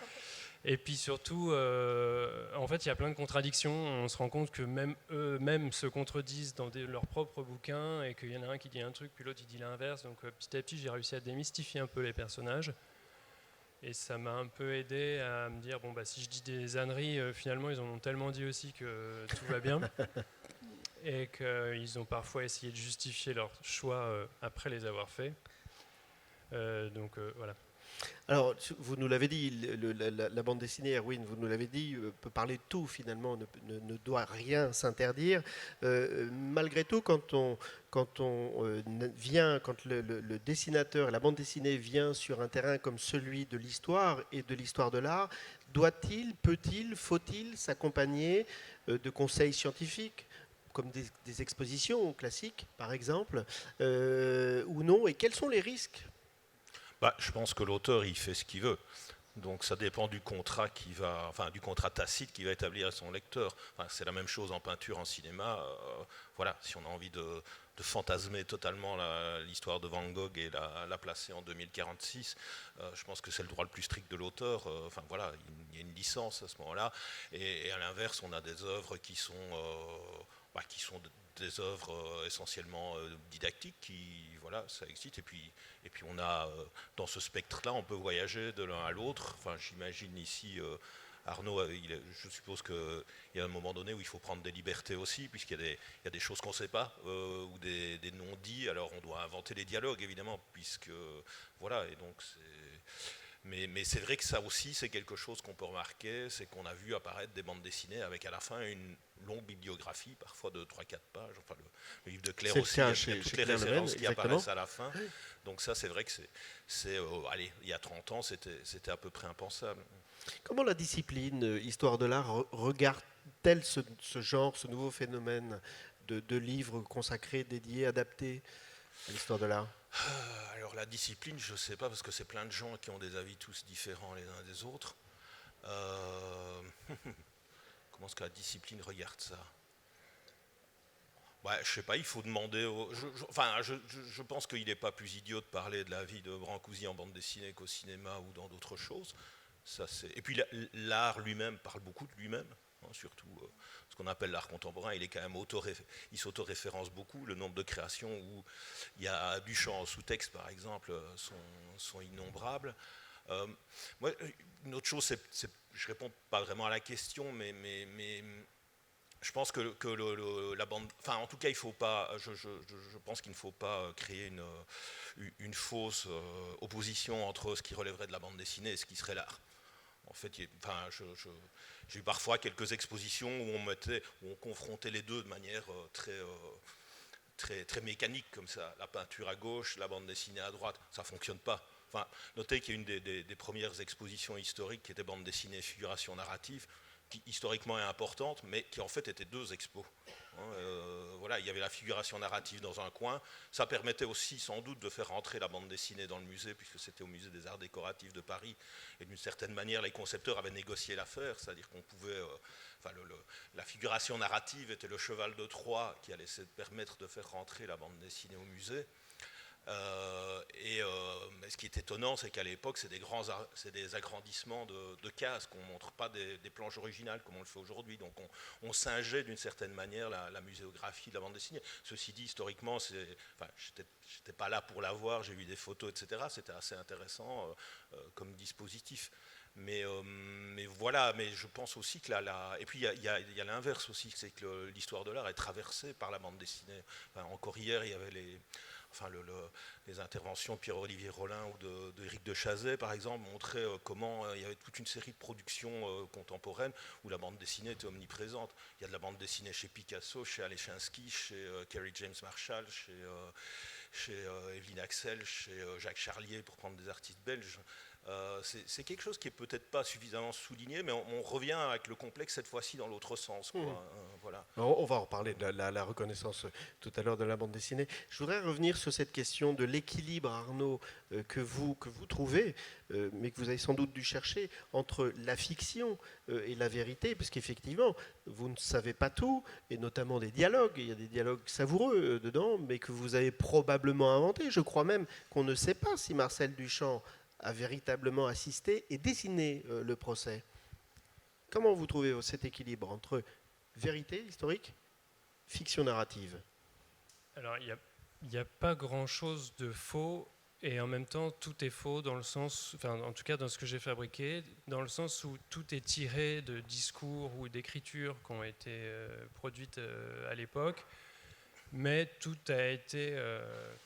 C: Et puis surtout, en fait, il y a plein de contradictions. On se rend compte que même eux-mêmes se contredisent dans leurs propres bouquins, et qu'il y en a un qui dit un truc, puis l'autre, il dit l'inverse. Donc petit à petit, j'ai réussi à démystifier un peu les personnages. Et ça m'a un peu aidé à me dire, bon, bah, si je dis des âneries, finalement, ils en ont tellement dit aussi que tout va bien. Et qu'ils ont parfois essayé de justifier leur choix après les avoir faits. Donc voilà.
A: Alors, vous nous l'avez dit, la bande dessinée, Erwin, vous nous l'avez dit, peut parler de tout finalement, ne doit rien s'interdire. Malgré tout, quand le dessinateur, la bande dessinée vient sur un terrain comme celui de l'histoire et de l'histoire de l'art, doit-il, peut-il, faut-il s'accompagner de conseils scientifiques comme des expositions classiques, par exemple, ou non? Et quels sont les risques?
D: Je pense que l'auteur, il fait ce qu'il veut. Donc ça dépend du contrat du contrat tacite qu'il va établir à son lecteur. C'est la même chose en peinture, en cinéma. Voilà, si on a envie de fantasmer totalement l'histoire de Van Gogh et la placer en 2046, je pense que c'est le droit le plus strict de l'auteur. Voilà, il y a une licence à ce moment-là. Et à l'inverse, on a des œuvres qui sont des œuvres essentiellement didactiques, voilà, ça existe. Et puis on a, dans ce spectre-là, on peut voyager de l'un à l'autre. J'imagine ici, Arnaud, je suppose qu'il y a un moment donné où il faut prendre des libertés aussi, puisqu'il y a des choses qu'on ne sait pas, ou des non-dits. Alors on doit inventer les dialogues, évidemment, puisque, voilà, et donc c'est... Mais c'est vrai que ça aussi, c'est quelque chose qu'on peut remarquer, c'est qu'on a vu apparaître des bandes dessinées avec à la fin une longue bibliographie, parfois de 3-4 pages. Le livre de Claire aussi, il y a toutes les références qui apparaissent à la fin. Donc ça, c'est vrai que il y a 30 ans, c'était à peu près impensable.
A: Comment la discipline histoire de l'art regarde-t-elle ce genre, ce nouveau phénomène de livres consacrés, dédiés, adaptés à l'histoire de l'art?
D: Alors la discipline, je ne sais pas, parce que c'est plein de gens qui ont des avis tous différents les uns des autres. Comment est-ce que la discipline regarde ça? Je ne sais pas, il faut demander... Je pense qu'il n'est pas plus idiot de parler de la vie de Brancusi en bande dessinée qu'au cinéma ou dans d'autres choses. Et puis l'art lui-même parle beaucoup de lui-même, surtout ce qu'on appelle l'art contemporain. Il est quand même il s'autoréférence beaucoup. Le nombre de créations où il y a Duchamp en sous-texte, par exemple, sont innombrables. Une autre chose, je ne réponds pas vraiment à la question, mais je pense que la bande... en tout cas, il faut pas... Je pense qu'il ne faut pas créer une fausse opposition entre ce qui relèverait de la bande dessinée et ce qui serait l'art. En fait, j'ai eu parfois quelques expositions où on confrontait les deux de manière très, très mécanique comme ça. La peinture à gauche, la bande dessinée à droite, ça ne fonctionne pas. Enfin, notez qu'il y a une des premières expositions historiques qui était bande dessinée et figuration narrative, qui historiquement est importante, mais qui en fait était 2 expos. Voilà, il y avait la figuration narrative dans un coin. Ça permettait aussi sans doute de faire rentrer la bande dessinée dans le musée, puisque c'était au musée des Arts Décoratifs de Paris. Et d'une certaine manière, les concepteurs avaient négocié l'affaire, c'est-à-dire qu'on pouvait... la figuration narrative était le cheval de Troie qui allait permettre de faire rentrer la bande dessinée au musée. Mais ce qui est étonnant, c'est qu'à l'époque, c'est des agrandissements de cases, qu'on ne montre pas des planches originales comme on le fait aujourd'hui. Donc on singeait d'une certaine manière la muséographie de la bande dessinée. Ceci dit, historiquement, je n'étais pas là pour la voir, j'ai vu des photos, etc. C'était assez intéressant comme dispositif. Mais voilà, mais je pense aussi que et puis il y a l'inverse aussi, c'est que l'histoire de l'art est traversée par la bande dessinée. Encore hier, il y avait les interventions de Pierre-Olivier Rollin ou d'Éric de Chazet, par exemple, montraient comment il y avait toute une série de productions contemporaines où la bande dessinée était omniprésente. Il y a de la bande dessinée chez Picasso, chez Alechinsky, chez Kerry James Marshall, chez Evelyn Axel, chez Jacques Charlier, pour prendre des artistes belges. C'est quelque chose qui n'est peut-être pas suffisamment souligné, mais on revient avec le complexe cette fois-ci dans l'autre sens. Voilà.
A: On va en reparler de la reconnaissance tout à l'heure de la bande dessinée. Je voudrais revenir sur cette question de l'équilibre, Arnaud, que vous trouvez, mais que vous avez sans doute dû chercher, entre la fiction et la vérité, parce qu'effectivement, vous ne savez pas tout, et notamment des dialogues. Il y a des dialogues savoureux dedans, mais que vous avez probablement inventés. Je crois même qu'on ne sait pas si Marcel Duchamp a véritablement assisté et dessiné le procès. Comment vous trouvez cet équilibre entre vérité historique, fiction narrative?
C: Alors, il n'y a pas grand-chose de faux, et en même temps, tout est faux dans le sens, enfin, en tout cas dans ce que j'ai fabriqué, dans le sens où tout est tiré de discours ou d'écritures qui ont été produites à l'époque, mais tout a été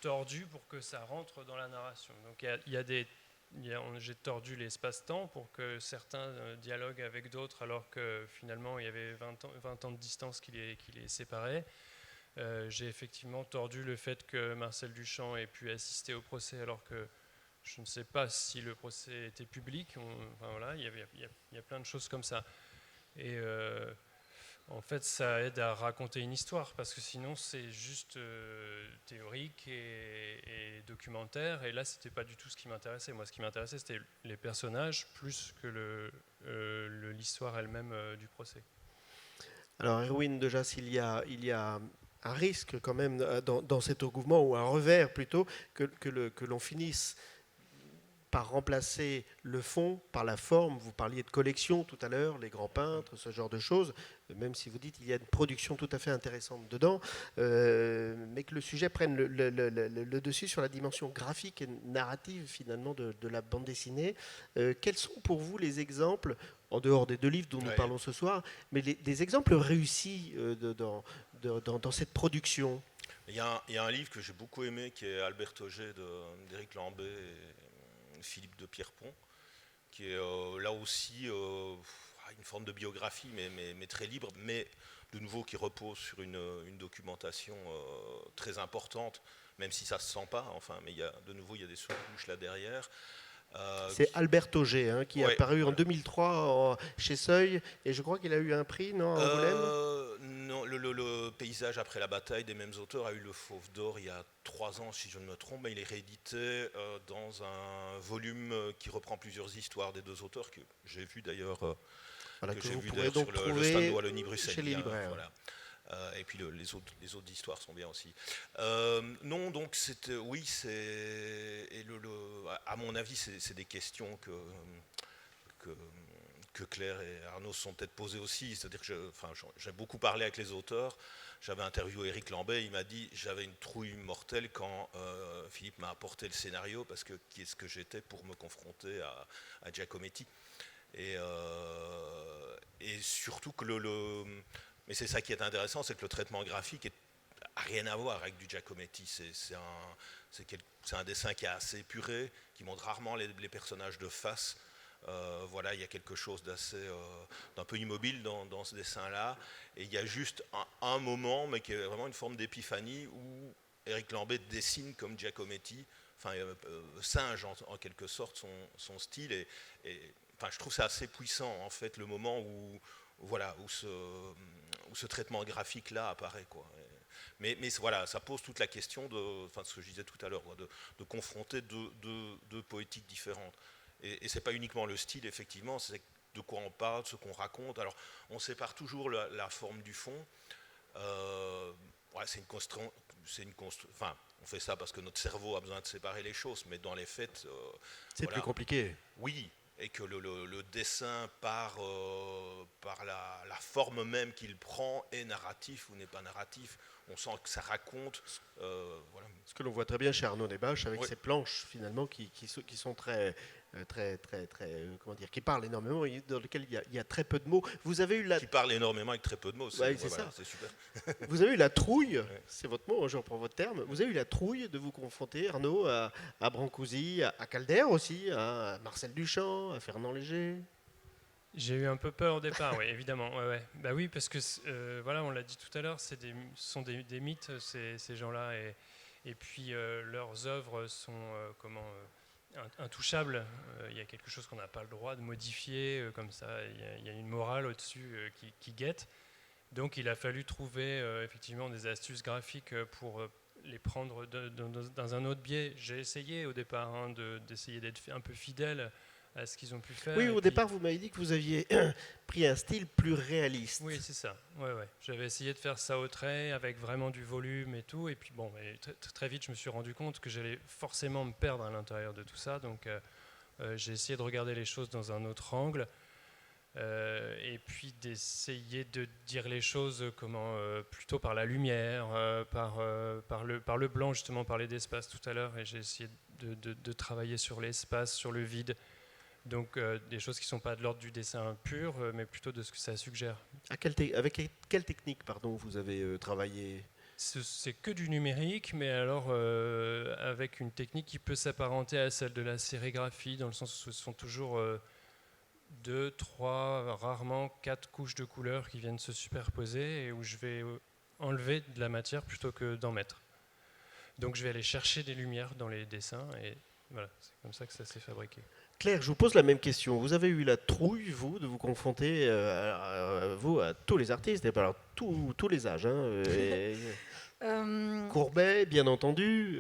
C: tordu pour que ça rentre dans la narration. Donc, j'ai tordu l'espace-temps pour que certains dialoguent avec d'autres, alors que finalement il y avait 20 ans de distance qui les séparait. J'ai effectivement tordu le fait que Marcel Duchamp ait pu assister au procès, alors que je ne sais pas si le procès était public. Voilà, il y a plein de choses comme ça. Et en fait, ça aide à raconter une histoire, parce que sinon c'est juste théorique et documentaire. Et là, c'était pas du tout ce qui m'intéressait. Moi, ce qui m'intéressait, c'était les personnages plus que l'histoire elle-même du procès.
A: Alors, Erwin de Jasse, il y a un risque quand même dans cet engouement, ou un revers plutôt, que l'on finisse par remplacer le fond par la forme. Vous parliez de collection tout à l'heure, les grands peintres, ce genre de choses, même si vous dites qu'il y a une production tout à fait intéressante dedans, mais que le sujet prenne le dessus sur la dimension graphique et narrative finalement de la bande dessinée. Quels sont pour vous les exemples, en dehors des 2 livres dont nous parlons ce soir, mais des exemples réussis dans cette production?
D: Il y a un livre que j'ai beaucoup aimé, qui est Albert Auger d'Éric Lambet et Philippe de Pierrepont, qui est là aussi une forme de biographie, mais très libre, mais de nouveau qui repose sur une documentation très importante, même si ça ne se sent pas, enfin, mais de nouveau il y a des sous-couches là derrière.
A: C'est Albert Auger qui est apparu en 2003 chez Seuil, et je crois qu'il a eu un prix, non, à Angoulême?
D: Non, le paysage après la bataille des mêmes auteurs a eu le Fauve d'Or il y a 3 ans, si je ne me trompe, mais il est réédité dans un volume qui reprend plusieurs histoires des 2 auteurs, que j'ai vu d'ailleurs,
A: voilà,
D: que j'ai vu d'ailleurs sur le stand de Wallonie-Bruxelles. Chez les libraires. Voilà. Et puis les autres histoires sont bien aussi. Non, donc oui, à mon avis, c'est des questions que Claire et Arnaud se sont peut-être posées aussi. C'est-à-dire que j'ai beaucoup parlé avec les auteurs. J'avais interviewé Éric Lambet, il m'a dit j'avais une trouille mortelle quand Philippe m'a apporté le scénario, parce que qui est-ce que j'étais pour me confronter à Giacometti. Et surtout que mais c'est ça qui est intéressant, c'est que le traitement graphique n'a rien à voir avec du Giacometti. C'est un dessin qui est assez épuré, qui montre rarement les personnages de face. Voilà, il y a quelque chose d'un peu immobile dans ce dessin-là. Et il y a juste un moment, mais qui est vraiment une forme d'épiphanie, où Éric Lambet dessine comme Giacometti, enfin singe en quelque sorte son style. Et enfin, je trouve ça assez puissant en fait le moment où ce traitement graphique-là apparaît, quoi. Mais voilà, ça pose toute la question de ce que je disais tout à l'heure, de confronter deux poétiques différentes. Et c'est pas uniquement le style, effectivement, c'est de quoi on parle, ce qu'on raconte. Alors, on sépare toujours la forme du fond. Enfin, on fait ça parce que notre cerveau a besoin de séparer les choses, mais dans les faits,
A: c'est plus compliqué.
D: Oui, et que le dessin par la forme même qu'il prend est narratif ou n'est pas narratif. On sent que ça raconte. Voilà.
A: Ce que l'on voit très bien chez Arnaud Desbâches avec
D: Oui.
A: ces planches finalement qui sont très comment dire, qui parlent énormément, dans lesquelles il y a très peu de mots. Vous avez eu
D: Qui parle énormément avec très peu de mots.
A: Ouais, c'est ça.
D: C'est super.
A: Vous avez eu la trouille,
D: Ouais.
A: c'est votre mot, je reprends votre terme. Vous avez eu la trouille de vous confronter, Arnaud, à Brancusi, à Calder aussi, à Marcel Duchamp, à Fernand Léger.
C: J'ai eu un peu peur au départ, oui, évidemment. Ouais. Bah oui, parce que voilà, on l'a dit tout à l'heure, ce sont des mythes, ces gens-là, et puis leurs œuvres sont intouchables. Il y a quelque chose qu'on n'a pas le droit de modifier, comme ça. Il y a une morale au-dessus qui guette. Donc, il a fallu trouver effectivement des astuces graphiques pour les prendre dans un autre biais. J'ai essayé au départ d'essayer d'être un peu fidèle à ce qu'ils ont pu faire.
A: Oui, au départ, vous m'avez dit que vous aviez pris un style plus réaliste.
C: Oui, c'est ça. Ouais. J'avais essayé de faire ça au trait, avec vraiment du volume et tout. Et puis bon, très vite, je me suis rendu compte que j'allais forcément me perdre à l'intérieur de tout ça. Donc, j'ai essayé de regarder les choses dans un autre angle. Et puis d'essayer de dire les choses plutôt par la lumière, par le blanc, justement, parler d'espace tout à l'heure. Et j'ai essayé de travailler sur l'espace, sur le vide. Donc des choses qui ne sont pas de l'ordre du dessin pur, mais plutôt de ce que ça suggère.
A: Avec quelle technique, vous avez travaillé ?
C: C'est que du numérique, mais alors avec une technique qui peut s'apparenter à celle de la sérigraphie, dans le sens où ce sont toujours 2, 3, rarement 4 couches de couleurs qui viennent se superposer, et où je vais enlever de la matière plutôt que d'en mettre. Donc je vais aller chercher des lumières dans les dessins, et voilà, c'est comme ça que ça s'est fabriqué.
A: Claire, je vous pose la même question. Vous avez eu la trouille, vous, de vous confronter, à tous les artistes, et pas alors tous les âges. Courbet, bien entendu,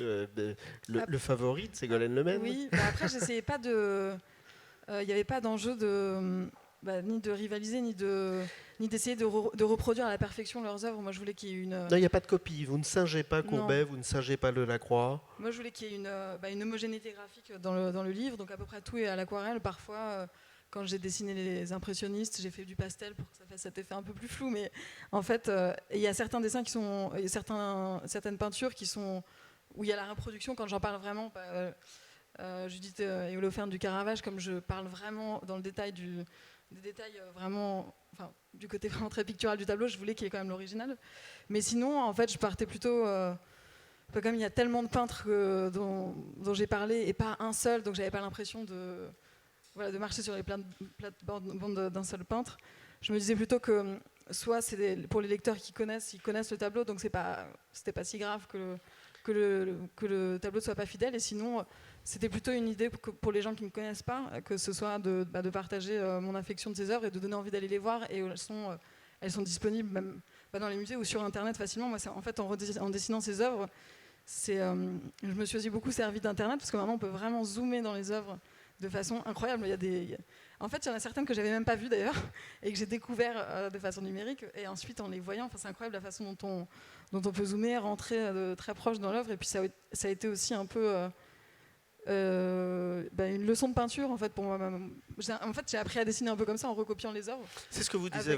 A: le favori de Ségolène Lemaine.
B: Oui, après, j'essayais pas de... Il n'y avait pas d'enjeu ni de rivaliser, ni d'essayer de reproduire à la perfection leurs œuvres. Moi, je voulais qu'il y ait une...
A: Non, il n'y a pas de copie. Vous ne singez pas Courbet, vous ne singez pas Delacroix.
B: Moi, je voulais qu'il y ait une homogénéité graphique dans le livre, donc à peu près tout est à l'aquarelle. Parfois, quand j'ai dessiné les impressionnistes, j'ai fait du pastel pour que ça fasse cet effet un peu plus flou. Mais en fait, il y a certains dessins certaines peintures où il y a la reproduction. Quand j'en parle vraiment, Judith et Holoferne du Caravage, comme je parle vraiment dans le détail des détails vraiment, du côté vraiment très pictural du tableau, je voulais qu'il y ait quand même l'original. Mais sinon, en fait, je partais plutôt... comme il y a tellement de peintres dont j'ai parlé et pas un seul, donc j'avais pas l'impression de marcher sur les plates-bandes d'un seul peintre. Je me disais plutôt que soit c'est pour les lecteurs qui connaissent le tableau, donc c'était pas si grave que le tableau ne soit pas fidèle, et sinon c'était plutôt une idée pour les gens qui ne me connaissent pas, que ce soit de partager mon affection de ces œuvres et de donner envie d'aller les voir, et elles sont disponibles même dans les musées ou sur internet facilement. Moi, en fait, en dessinant ces œuvres, je me suis aussi beaucoup servi d'internet, parce que maintenant on peut vraiment zoomer dans les œuvres de façon incroyable. En fait, il y en a certaines que j'avais même pas vues d'ailleurs et que j'ai découvert de façon numérique, et ensuite en les voyant, c'est incroyable la façon dont on peut zoomer, rentrer très proche dans l'œuvre. Et puis ça a été aussi un peu une leçon de peinture en fait pour moi. En fait, j'ai appris à dessiner un peu comme ça en recopiant les œuvres.
A: C'est ce que vous disait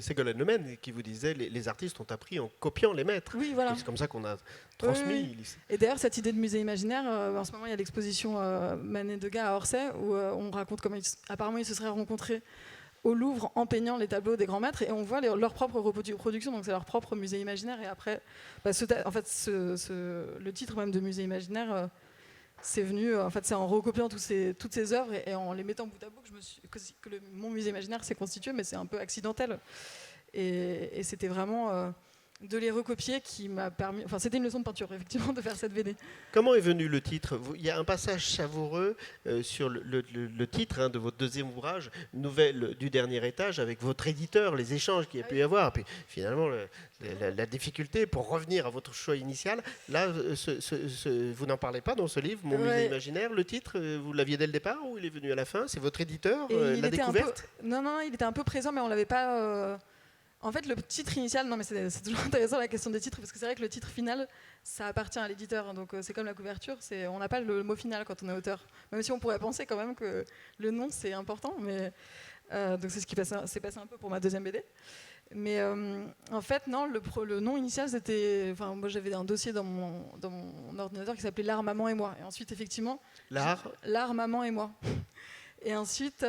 A: Ségolène Lemaine, qui vous disait les artistes ont appris en copiant les maîtres.
B: Oui, voilà.
A: C'est comme ça qu'on a transmis.
B: Oui. Et d'ailleurs, cette idée de musée imaginaire, en ce moment, il y a l'exposition Manet-Degas à Orsay, où on raconte comment apparemment ils se seraient rencontrés au Louvre en peignant les tableaux des grands maîtres, et on voit leur propre reproduction, donc c'est leur propre musée imaginaire. Et après, le titre même de musée imaginaire, c'est venu, en fait, c'est en recopiant toutes ces œuvres et en les mettant bout à bout que mon musée imaginaire s'est constitué, mais c'est un peu accidentel. Et c'était vraiment de les recopier qui m'a permis. Enfin, c'était une leçon de peinture, effectivement, de faire cette BD.
A: Comment est venu le titre? Il y a un passage savoureux sur le titre de votre deuxième ouvrage, Nouvelles du dernier étage, avec votre éditeur, les échanges qu'il y a pu y avoir. Puis finalement, la difficulté pour revenir à votre choix initial. Là, vous n'en parlez pas dans ce livre, Mon musée imaginaire. Le titre, vous l'aviez dès le départ ou il est venu à la fin? C'est votre éditeur, la découverte?
B: Non, il était un peu présent, mais on l'avait pas. En fait, le titre initial, non mais c'est toujours intéressant la question des titres, parce que c'est vrai que le titre final, ça appartient à l'éditeur, donc c'est comme la couverture, on n'a pas le mot final quand on est auteur, même si on pourrait penser quand même que le nom c'est important, mais donc c'est ce qui s'est passé un peu pour ma deuxième BD. Mais en fait, non, le nom initial c'était, enfin moi j'avais un dossier dans mon ordinateur qui s'appelait L'art, maman et moi, et ensuite effectivement l'art, maman et moi. Et ensuite,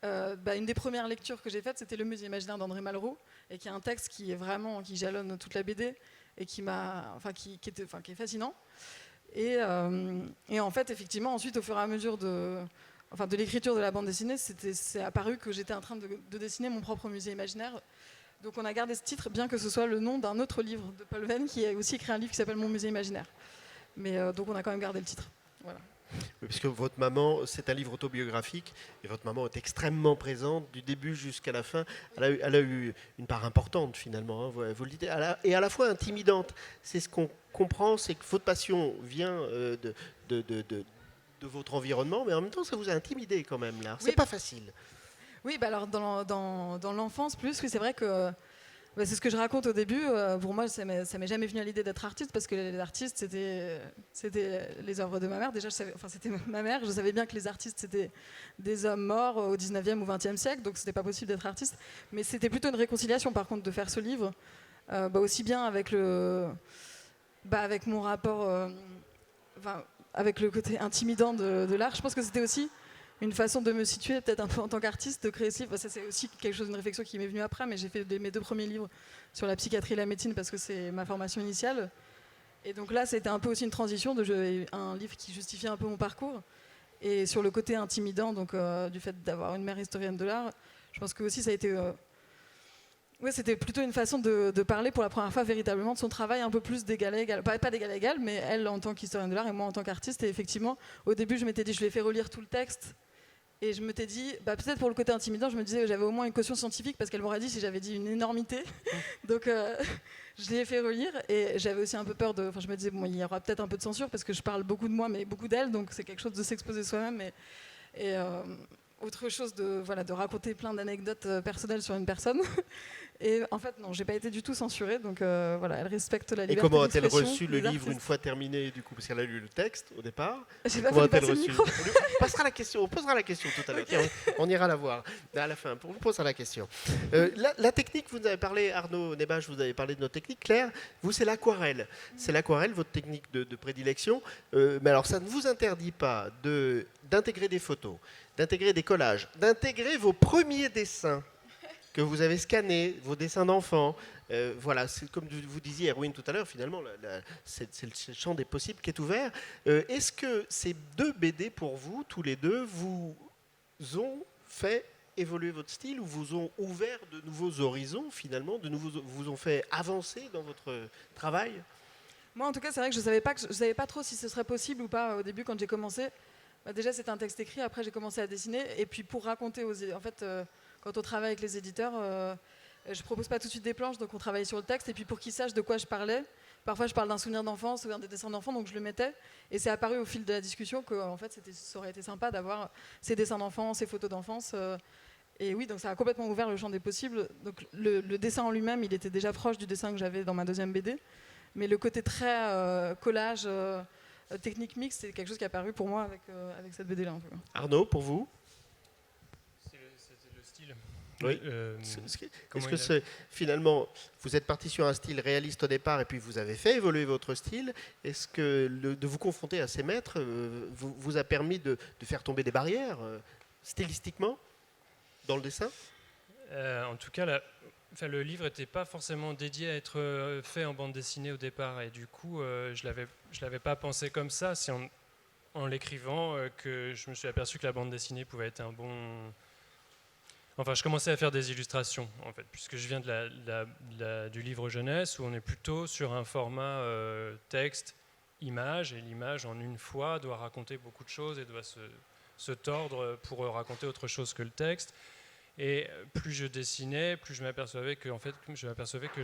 B: une des premières lectures que j'ai faites, c'était Le musée imaginaire d'André Malraux, et qui est un texte qui jalonne toute la BD et qui est fascinant. Et en fait, effectivement, ensuite, au fur et à mesure de l'écriture de la bande dessinée, c'est apparu que j'étais en train de dessiner mon propre musée imaginaire. Donc on a gardé ce titre, bien que ce soit le nom d'un autre livre de Paul Venn, qui a aussi écrit un livre qui s'appelle Mon musée imaginaire. Mais donc on a quand même gardé le titre. Voilà.
A: Oui, puisque votre maman, c'est un livre autobiographique, et votre maman est extrêmement présente du début jusqu'à la fin. Elle a eu une part importante finalement, vous le dites, et à la fois intimidante. C'est ce qu'on comprend, c'est que votre passion vient de votre environnement, mais en même temps, ça vous a intimidé quand même là. C'est pas facile.
B: Oui, alors dans l'enfance plus, oui, c'est vrai que c'est ce que je raconte au début. Pour moi, ça m'est jamais venu à l'idée d'être artiste, parce que les artistes, c'était les œuvres de ma mère. Déjà, c'était ma mère. Je savais bien que les artistes, c'était des hommes morts au 19e ou 20e siècle, donc c'était pas possible d'être artiste. Mais c'était plutôt une réconciliation, par contre, de faire ce livre, aussi bien avec avec mon rapport, avec le côté intimidant de l'art. Je pense que c'était aussi une façon de me situer peut-être un peu en tant qu'artiste, de créer ce livre. Ça, c'est aussi une réflexion qui m'est venue après, mais j'ai fait mes 2 premiers livres sur la psychiatrie et la médecine parce que c'est ma formation initiale. Et donc là, c'était un peu aussi une transition, un livre qui justifiait un peu mon parcours. Et sur le côté intimidant, donc du fait d'avoir une mère historienne de l'art, je pense que aussi ça a été... c'était plutôt une façon de parler pour la première fois véritablement de son travail, un peu plus d'égal à égal. Pas d'égal à égal, mais elle en tant qu'historienne de l'art et moi en tant qu'artiste. Et effectivement, au début, je m'étais dit, je lui ai fait relire tout le texte. Et je m'étais dit, peut-être pour le côté intimidant, je me disais que j'avais au moins une caution scientifique, parce qu'elle m'aurait dit si j'avais dit une énormité. Donc je l'ai fait relire, et j'avais aussi un peu peur je me disais, il y aura peut-être un peu de censure, parce que je parle beaucoup de moi, mais beaucoup d'elle, donc c'est quelque chose de s'exposer soi-même. Et autre chose de raconter plein d'anecdotes personnelles sur une personne. Et en fait, non, j'ai pas été du tout censurée, donc elle respecte la liberté.
A: Et comment a-t-elle
B: d'expression
A: reçu le
B: des
A: livre une
B: artistes.
A: fois terminé, du coup, parce qu'elle a lu le texte au départ?
B: J'ai pas
A: Comment
B: fait
A: a-t-elle
B: passer le
A: reçu?
B: micro.
A: On posera la question tout à l'heure.
B: Okay.
A: On ira la voir à la fin. On posera la question. La technique, vous avez parlé, Arnaud Nebache, vous avez parlé de notre technique. Claire, vous, c'est l'aquarelle. C'est l'aquarelle, votre technique de prédilection. Mais alors, ça ne vous interdit pas d'intégrer des photos, d'intégrer des collages, d'intégrer vos premiers dessins que vous avez scannés, vos dessins d'enfants. Voilà, c'est comme vous disiez, Erwin, tout à l'heure, finalement, c'est le champ des possibles qui est ouvert. Est-ce que ces 2 BD, pour vous, tous les deux, vous ont fait évoluer votre style, ou vous ont ouvert de nouveaux horizons, finalement, vous ont fait avancer dans votre travail?
B: Moi, en tout cas, c'est vrai que je savais pas trop si ce serait possible ou pas au début quand j'ai commencé. Déjà, c'était un texte écrit. Après, j'ai commencé à dessiner. Et puis, pour raconter en fait, quand on travaille avec les éditeurs, je propose pas tout de suite des planches, donc on travaille sur le texte. Et puis, pour qu'ils sachent de quoi je parlais, parfois, je parle d'un souvenir d'enfance ou d'un dessin d'enfant, donc je le mettais. Et c'est apparu au fil de la discussion que, en fait, ça aurait été sympa d'avoir ces dessins d'enfance, ces photos d'enfance. Et oui, donc ça a complètement ouvert le champ des possibles. Donc, le dessin en lui-même, il était déjà proche du dessin que j'avais dans ma deuxième BD. Mais le côté très collage, technique mixte, c'est quelque chose qui est apparu pour moi avec cette BD-là.
A: Arnaud, pour vous?
C: C'était le style.
A: Oui. Est-ce que finalement, vous êtes parti sur un style réaliste au départ, et puis vous avez fait évoluer votre style? Est-ce que de vous confronter à ces maîtres vous a permis de faire tomber des barrières stylistiquement dans le dessin?
C: En tout cas, le livre n'était pas forcément dédié à être fait en bande dessinée au départ, et du coup, je l'avais pas pensé comme ça. en l'écrivant que je me suis aperçu que la bande dessinée pouvait être un bon... Enfin, je commençais à faire des illustrations, en fait, puisque je viens du livre jeunesse, où on est plutôt sur un format texte, image, et l'image, en une fois, doit raconter beaucoup de choses et doit se tordre pour raconter autre chose que le texte. Et plus je dessinais, plus je m'apercevais que,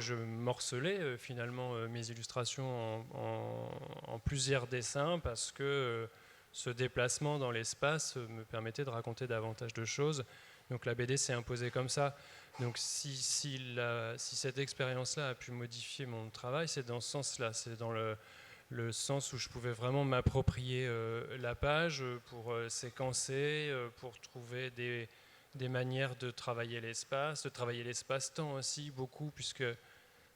C: je morcelais finalement mes illustrations en plusieurs dessins, parce que ce déplacement dans l'espace me permettait de raconter davantage de choses. Donc la BD s'est imposée comme ça. Donc si cette expérience-là a pu modifier mon travail, c'est dans ce sens-là. C'est dans le sens où je pouvais vraiment m'approprier la page pour séquencer, pour trouver des manières de travailler l'espace-temps aussi, beaucoup, puisque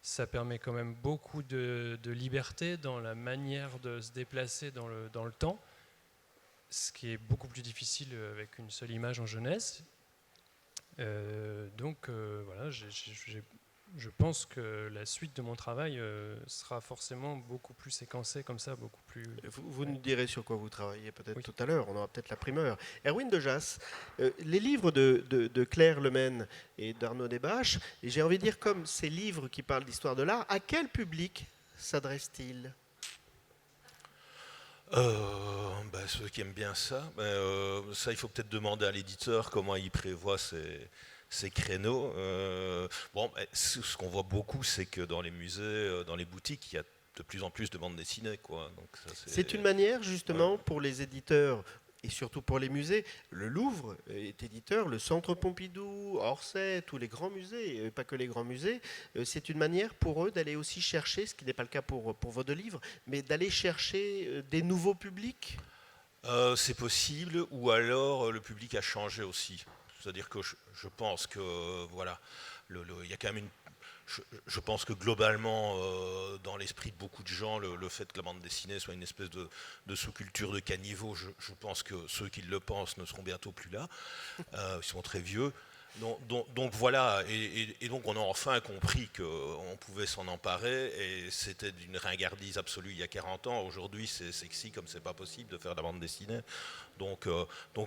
C: ça permet quand même beaucoup de liberté dans la manière de se déplacer dans le temps, ce qui est beaucoup plus difficile avec une seule image en jeunesse. Donc voilà, je pense que la suite de mon travail sera forcément beaucoup plus séquencée comme ça, beaucoup plus...
A: Vous nous direz sur quoi vous travaillez peut-être tout à l'heure, on aura peut-être la primeur. Erwin Dejas, les livres de Claire Lemaine et d'Arnaud Desbâches, et j'ai envie de dire comme ces livres qui parlent d'histoire de l'art, à quel public s'adressent-ils ?
D: Ceux qui aiment bien ça, ça il faut peut-être demander à l'éditeur comment il prévoit ces créneaux. Ce qu'on voit beaucoup, c'est que dans les musées, dans les boutiques, il y a de plus en plus de bandes dessinées, quoi. Donc
A: c'est une manière justement pour les éditeurs et surtout pour les musées. Le Louvre est éditeur, le Centre Pompidou, Orsay, tous les grands musées, pas que les grands musées. C'est une manière pour eux d'aller aussi chercher, ce qui n'est pas le cas pour vos deux livres, mais d'aller chercher des nouveaux publics.
D: C'est possible, ou alors le public a changé aussi. C'est-à-dire que je pense que voilà, il y a quand même je pense que globalement, dans l'esprit de beaucoup de gens, le fait que la bande dessinée soit une espèce de sous-culture de caniveau, je pense que ceux qui le pensent ne seront bientôt plus là. Ils sont très vieux. Donc voilà, et donc on a enfin compris qu'on pouvait s'en emparer, et c'était d'une ringardise absolue il y a 40 ans. Aujourd'hui, c'est sexy comme c'est pas possible de faire de la bande dessinée. Donc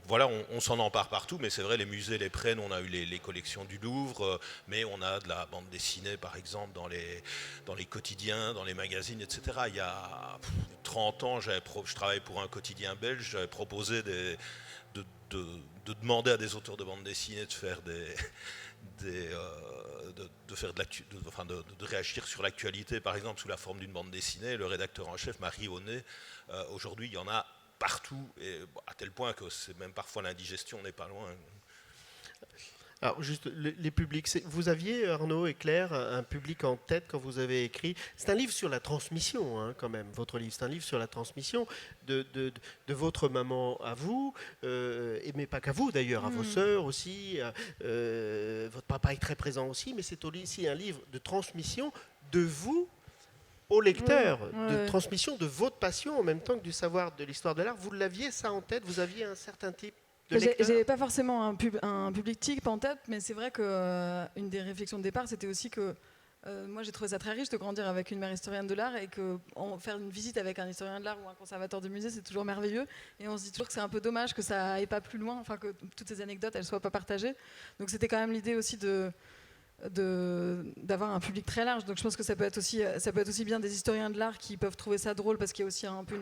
D: voilà, on s'en empare partout, mais c'est vrai, les musées les prennent. On a eu les collections du Louvre, mais on a de la bande dessinée, par exemple, dans les quotidiens, dans les magazines, etc. Il y a 30 ans, je travaillais pour un quotidien belge, j'avais proposé de demander à des auteurs de bande dessinée de faire de réagir sur l'actualité, par exemple sous la forme d'une bande dessinée. Le rédacteur en chef, Marie Honnet, aujourd'hui il y en a partout, et à tel point que c'est même parfois l'indigestion n'est pas loin.
A: Alors juste les publics, vous aviez, Arnaud et Claire, un public en tête quand vous avez écrit. C'est un livre sur la transmission, hein, quand même, votre livre. C'est un livre sur la transmission de votre maman à vous, mais pas qu'à vous d'ailleurs, à vos sœurs aussi. Votre papa est très présent aussi, mais c'est aussi un livre de transmission de vous au lecteur, de transmission de votre passion en même temps que du savoir de l'histoire de l'art. Vous l'aviez ça en tête, vous aviez un certain type.
B: J'avais pas forcément un public type en tête, mais c'est vrai qu'une des réflexions de départ, c'était aussi que moi j'ai trouvé ça très riche de grandir avec une mère historienne de l'art, et que faire une visite avec un historien de l'art ou un conservateur de musée, c'est toujours merveilleux, et on se dit toujours que c'est un peu dommage que ça aille pas plus loin, enfin que toutes ces anecdotes elles soient pas partagées. Donc c'était quand même l'idée aussi d'avoir un public très large. Donc je pense que ça peut être aussi bien des historiens de l'art qui peuvent trouver ça drôle, parce qu'il y a aussi un peu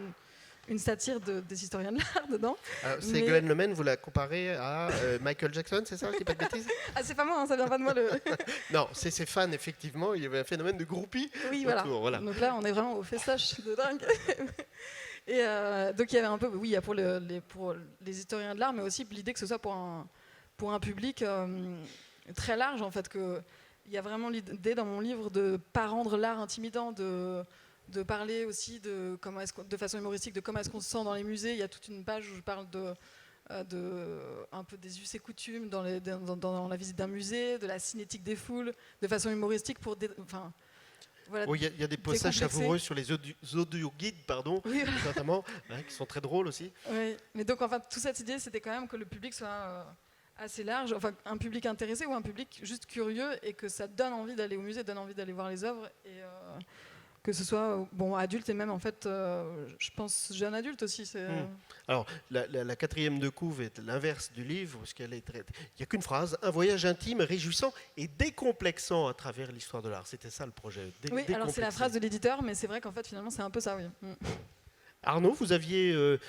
B: une satire des historiens de l'art dedans.
A: C'est Glenn Lemaine, vous la comparez à Michael Jackson, c'est ça? Je dis pas de bêtises?
B: Ah, c'est pas moi, hein, ça vient pas de moi.
A: Non, c'est ses fans, effectivement. Il y avait un phénomène de groupie.
B: Oui,
A: autour, voilà.
B: Donc là, on est vraiment au festoche de dingue. Et donc il y avait un peu, oui, il y a pour les historiens de l'art, mais aussi l'idée que ce soit pour un public très large, en fait, il y a vraiment l'idée dans mon livre de ne pas rendre l'art intimidant, de parler aussi de façon humoristique de comment est-ce qu'on se sent dans les musées. Il y a toute une page où je parle un peu des us et coutumes dans la visite d'un musée, de la cinétique des foules, de façon humoristique voilà,
A: oui, il y a des passages savoureux sur les audio-guides,
B: oui,
A: notamment, qui sont très drôles aussi.
B: Oui, mais donc enfin, toute cette idée, c'était quand même que le public soit assez large, enfin un public intéressé ou un public juste curieux, et que ça donne envie d'aller au musée, donne envie d'aller voir les œuvres. que ce soit adulte et même en fait, je pense jeune adulte aussi.
A: Alors, la quatrième de couve est l'inverse du livre, parce qu'il n'y a qu'une phrase, un voyage intime, réjouissant et décomplexant à travers l'histoire de l'art. C'était ça le projet.
B: Oui, alors c'est la phrase de l'éditeur, mais c'est vrai qu'en fait, finalement, c'est un peu ça, oui.
A: Arnaud, vous aviez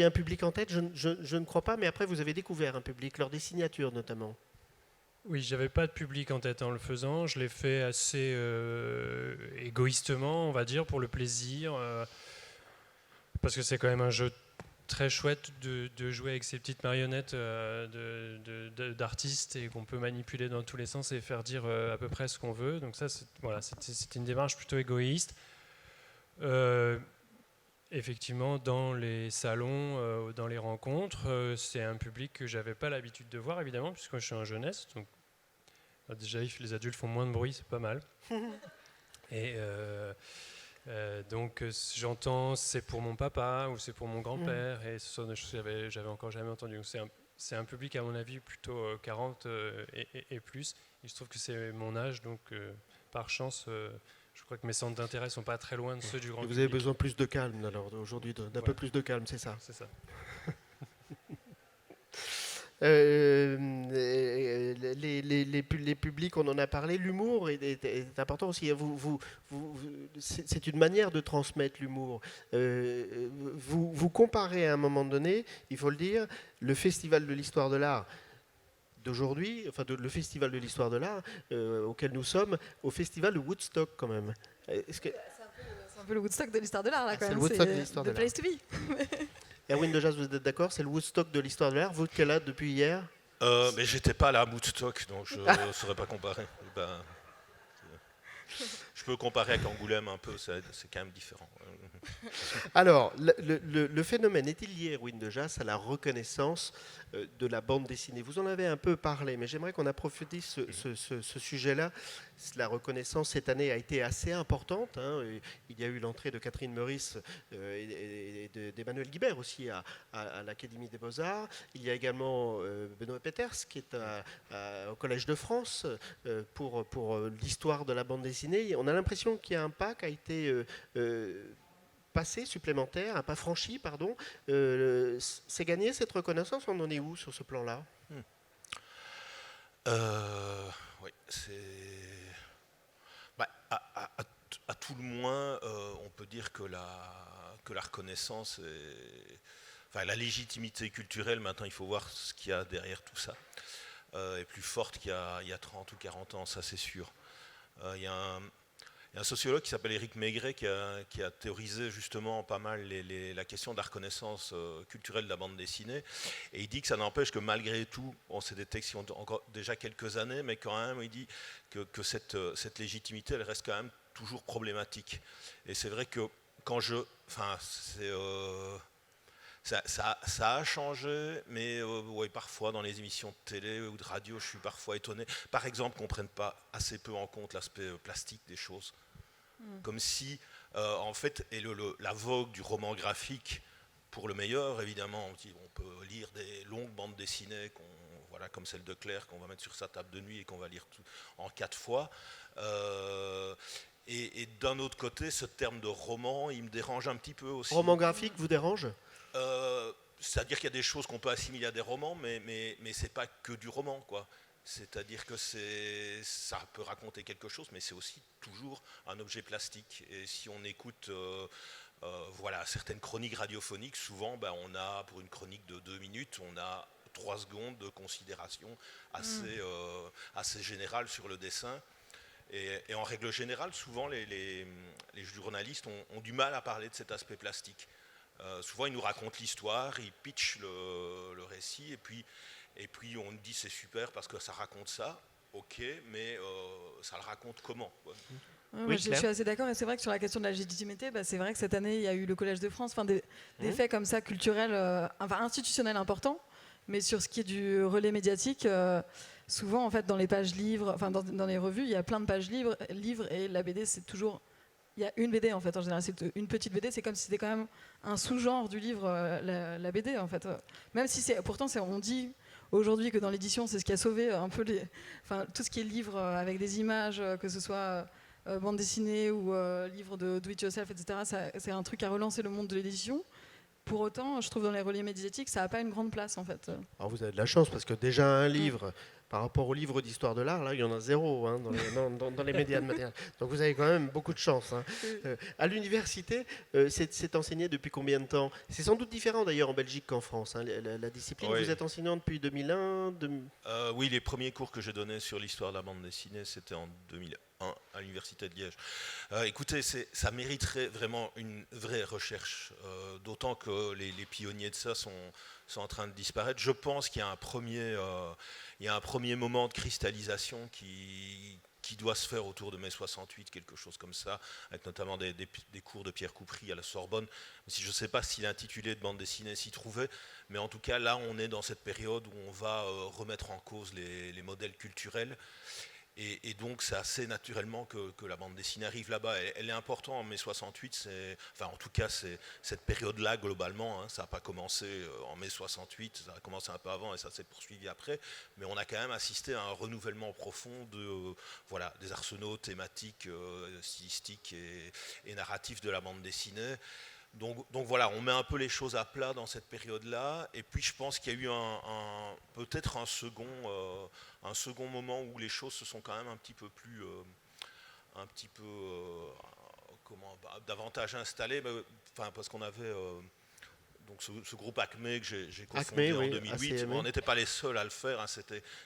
A: un public en tête, je ne crois pas, mais après vous avez découvert un public, lors des signatures notamment.
C: Oui, j'avais pas de public en tête en le faisant. Je l'ai fait assez égoïstement, on va dire, pour le plaisir, parce que c'est quand même un jeu très chouette de jouer avec ces petites marionnettes d'artistes et qu'on peut manipuler dans tous les sens et faire dire à peu près ce qu'on veut. Donc ça, c'était une démarche plutôt égoïste. Effectivement, dans les salons, dans les rencontres, c'est un public que j'avais pas l'habitude de voir, évidemment, puisque je suis en jeunesse. Donc, déjà, les adultes font moins de bruit, c'est pas mal. Et donc, j'entends c'est pour mon papa ou c'est pour mon grand-père, et ce sont des choses que j'avais encore jamais entendues. C'est un public, à mon avis, plutôt 40 et plus. Il se trouve que c'est mon âge, donc par chance, je crois que mes centres d'intérêt ne sont pas très loin de ceux du grand public.
A: Vous avez besoin plus de calme, alors, aujourd'hui, d'un peu plus de calme, c'est ça?
C: C'est ça.
A: Les publics, on en a parlé, l'humour est important aussi. C'est une manière de transmettre l'humour. Vous comparez à un moment donné, il faut le dire, le Festival de l'Histoire de l'Art d'aujourd'hui, le Festival de l'Histoire de l'Art auquel nous sommes, au Festival de Woodstock quand même.
B: C'est un peu le Woodstock de l'Histoire de l'Art, là, quand même.
A: C'est le Woodstock de l'Histoire de
B: l'Art. The place to be.
A: Erwin de Jazz, vous êtes d'accord? C'est le Woodstock de l'Histoire de l'Art. Vous, quel âge depuis hier?
D: Mais j'étais pas là à Woodstock, donc je ne saurais pas comparer. Je peux comparer avec Angoulême un peu, c'est quand même différent.
A: Alors, le phénomène est-il lié, Erwin de Jazz, à la reconnaissance de la bande dessinée? Vous en avez un peu parlé, mais j'aimerais qu'on approfondisse ce sujet-là. La reconnaissance cette année a été assez importante. Il y a eu l'entrée de Catherine Meurice et d'Emmanuel Guibert aussi à l'Académie des Beaux-Arts. Il y a également Benoît Peters qui est au Collège de France pour l'histoire de la bande dessinée. On a l'impression qu'il y a un pas qui a été passé supplémentaire, un pas franchi, pardon. C'est gagné cette reconnaissance? On en est où sur ce plan-là?
D: Oui, c'est... à tout le moins, on peut dire que la reconnaissance la légitimité culturelle, maintenant il faut voir ce qu'il y a derrière tout ça, est plus forte qu'il y a 30 ou 40 ans, ça c'est sûr. Il y a un sociologue qui s'appelle Éric Maigret qui a théorisé justement pas mal la question de la reconnaissance culturelle de la bande dessinée, et il dit que ça n'empêche que malgré tout, c'est des textes qui ont encore déjà quelques années, mais quand même il dit que cette légitimité elle reste quand même toujours problématique. Et c'est vrai que quand ça a changé, mais parfois dans les émissions de télé ou de radio, je suis parfois étonné. Par exemple, qu'on ne prenne pas assez peu en compte l'aspect plastique des choses. Comme si, en fait, la vogue du roman graphique, pour le meilleur, évidemment, on peut lire des longues bandes dessinées, comme celle de Claire, qu'on va mettre sur sa table de nuit et qu'on va lire en 4 fois. Et d'un autre côté, ce terme de roman, il me dérange un petit peu aussi.
A: Roman graphique vous dérange?
D: C'est-à-dire qu'il y a des choses qu'on peut assimiler à des romans, mais c'est pas que du roman, quoi. C'est-à-dire que ça peut raconter quelque chose, mais c'est aussi toujours un objet plastique. Et si on écoute certaines chroniques radiophoniques, souvent on a, pour une chronique de 2 minutes, on a 3 secondes de considération assez générale sur le dessin. Et en règle générale, souvent les journalistes ont du mal à parler de cet aspect plastique. Souvent ils nous racontent l'histoire, ils pitchent le récit, et puis on dit c'est super parce que ça raconte ça, ok, mais ça le raconte comment, quoi.
B: Oui, je suis assez d'accord, et c'est vrai que sur la question de la légitimité, c'est vrai que cette année il y a eu le Collège de France, des faits comme ça culturels, institutionnels importants, mais sur ce qui est du relais médiatique, souvent en fait dans les pages livres, dans les revues, il y a plein de pages livres, et la BD c'est toujours... Il y a une BD en fait, en général, c'est une petite BD, c'est comme si c'était quand même un sous-genre du livre, la BD en fait. Même si on dit aujourd'hui que dans l'édition, c'est ce qui a sauvé un peu tout ce qui est livre avec des images, que ce soit bande dessinée ou livre de do it yourself, etc. C'est un truc qui a relancé le monde de l'édition. Pour autant, je trouve dans les relais médiatiques, ça n'a pas une grande place en fait.
A: Alors vous avez de la chance parce que déjà un livre, par rapport au livre d'histoire de l'art, là il y en a zéro hein, dans les médias de matériel. Donc vous avez quand même beaucoup de chance. Hein. À l'université, c'est enseigné depuis combien de temps? C'est sans doute différent d'ailleurs en Belgique qu'en France, hein, la discipline.
D: Oui.
A: Vous êtes enseignant depuis 2001
D: Oui, les premiers cours que j'ai donnés sur l'histoire de la bande dessinée, c'était en 2001 à l'Université de Liège. Écoutez, ça mériterait vraiment une vraie recherche, d'autant que les pionniers de ça sont en train de disparaître. Je pense qu'il y a un premier moment de cristallisation qui doit se faire autour de mai 68, quelque chose comme ça, avec notamment des cours de Pierre Coupry à la Sorbonne. Je ne sais pas si l'intitulé de bande dessinée s'y trouvait, mais en tout cas, là, on est dans cette période où on va remettre en cause les modèles culturels. Et donc, c'est assez naturellement que la bande dessinée arrive là-bas. Elle est importante en mai 68, en tout cas, c'est cette période-là, globalement. Hein, ça n'a pas commencé en mai 68, ça a commencé un peu avant et ça s'est poursuivi après. Mais on a quand même assisté à un renouvellement profond des arsenaux thématiques, stylistiques et narratifs de la bande dessinée. Donc voilà, on met un peu les choses à plat dans cette période-là. Et puis je pense qu'il y a eu peut-être un second moment où les choses se sont quand même un petit peu plus, davantage installées. Parce qu'on avait donc ce groupe Acme que j'ai cofondé en 2008. On n'était pas les seuls à le faire. Hein,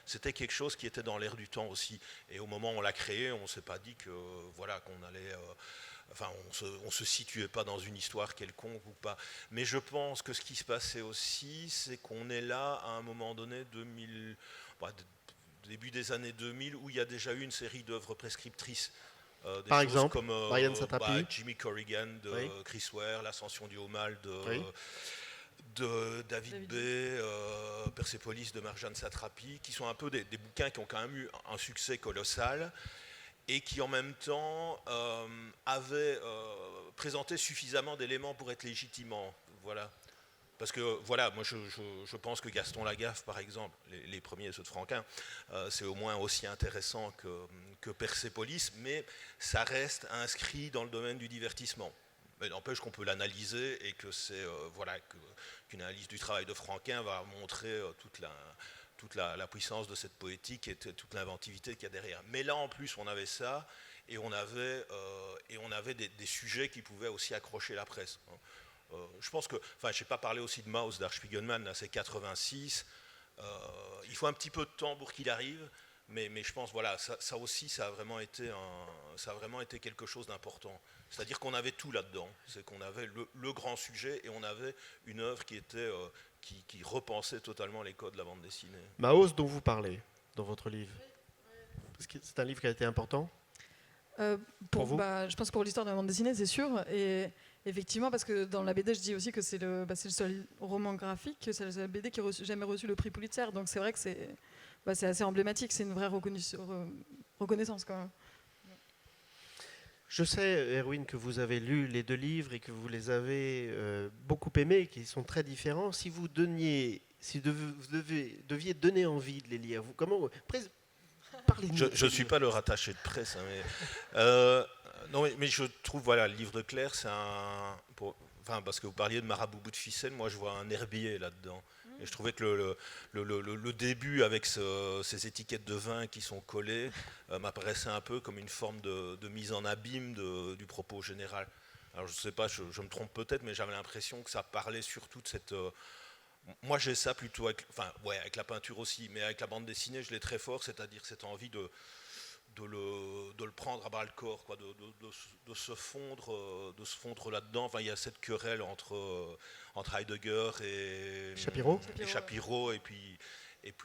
D: c'était quelque chose qui était dans l'air du temps aussi. Et au moment où on l'a créé, on ne s'est pas dit qu'on allait... on ne se situait pas dans une histoire quelconque ou pas. Mais je pense que ce qui se passait aussi, c'est qu'on est là à un moment donné, début des années 2000, où il y a déjà eu une série d'œuvres prescriptrices.
A: Par exemple,
D: comme
A: Brian Satrapi,
D: Jimmy Corrigan de Chris Ware, L'Ascension du haut mal de David B., Persepolis de Marjane Satrapi, qui sont un peu des bouquins qui ont quand même eu un succès colossal et qui en même temps avaient présenté suffisamment d'éléments pour être légitimants. Voilà. Parce que moi je pense que Gaston Lagaffe, par exemple, les premiers, ceux de Franquin, c'est au moins aussi intéressant que Persepolis, mais ça reste inscrit dans le domaine du divertissement. Mais n'empêche qu'on peut l'analyser et que qu'une analyse du travail de Franquin va montrer toute la puissance de cette poétique et toute l'inventivité qu'il y a derrière. Mais là en plus on avait ça et on avait des sujets qui pouvaient aussi accrocher la presse. Je pense que, je n'ai pas parlé aussi de Maus, d'Arch Spiegelman, là c'est 86. Il faut un petit peu de temps pour qu'il arrive, mais je pense ça aussi ça a vraiment été quelque chose d'important. C'est-à-dire qu'on avait tout là-dedans. C'est qu'on avait le grand sujet et on avait une œuvre qui était qui repensait totalement les codes de la bande dessinée.
A: Maus dont vous parlez dans votre livre. Est-ce que c'est un livre qui a été important pour vous?
B: Je pense que pour l'histoire de la bande dessinée, c'est sûr. Et effectivement, parce que dans la BD, je dis aussi que c'est le seul roman graphique, que c'est la seule BD qui n'a jamais reçu le prix Pulitzer. Donc c'est vrai que c'est assez emblématique, c'est une vraie reconnaissance quand même.
A: Je sais, Erwin, que vous avez lu les deux livres et que vous les avez beaucoup aimés, qui sont très différents. Si vous deviez donner envie de les lire, parlez-nous.
D: Je ne suis pas le rattaché de presse, hein, mais je trouve, le livre de Claire, c'est parce que vous parliez de Marabout bout de ficelle, moi je vois un herbier là-dedans. Et je trouvais que le début avec ces étiquettes de vin qui sont collées m'apparaissait un peu comme une forme de mise en abîme du propos général. Alors je ne sais pas, je me trompe peut-être, mais j'avais l'impression que ça parlait surtout de cette... moi j'ai ça plutôt avec la peinture aussi, mais avec la bande dessinée je l'ai très fort, c'est-à-dire cette envie de le prendre à bras le corps, de se fondre là-dedans. Il y a cette querelle entre Heidegger et Shapiro, et puis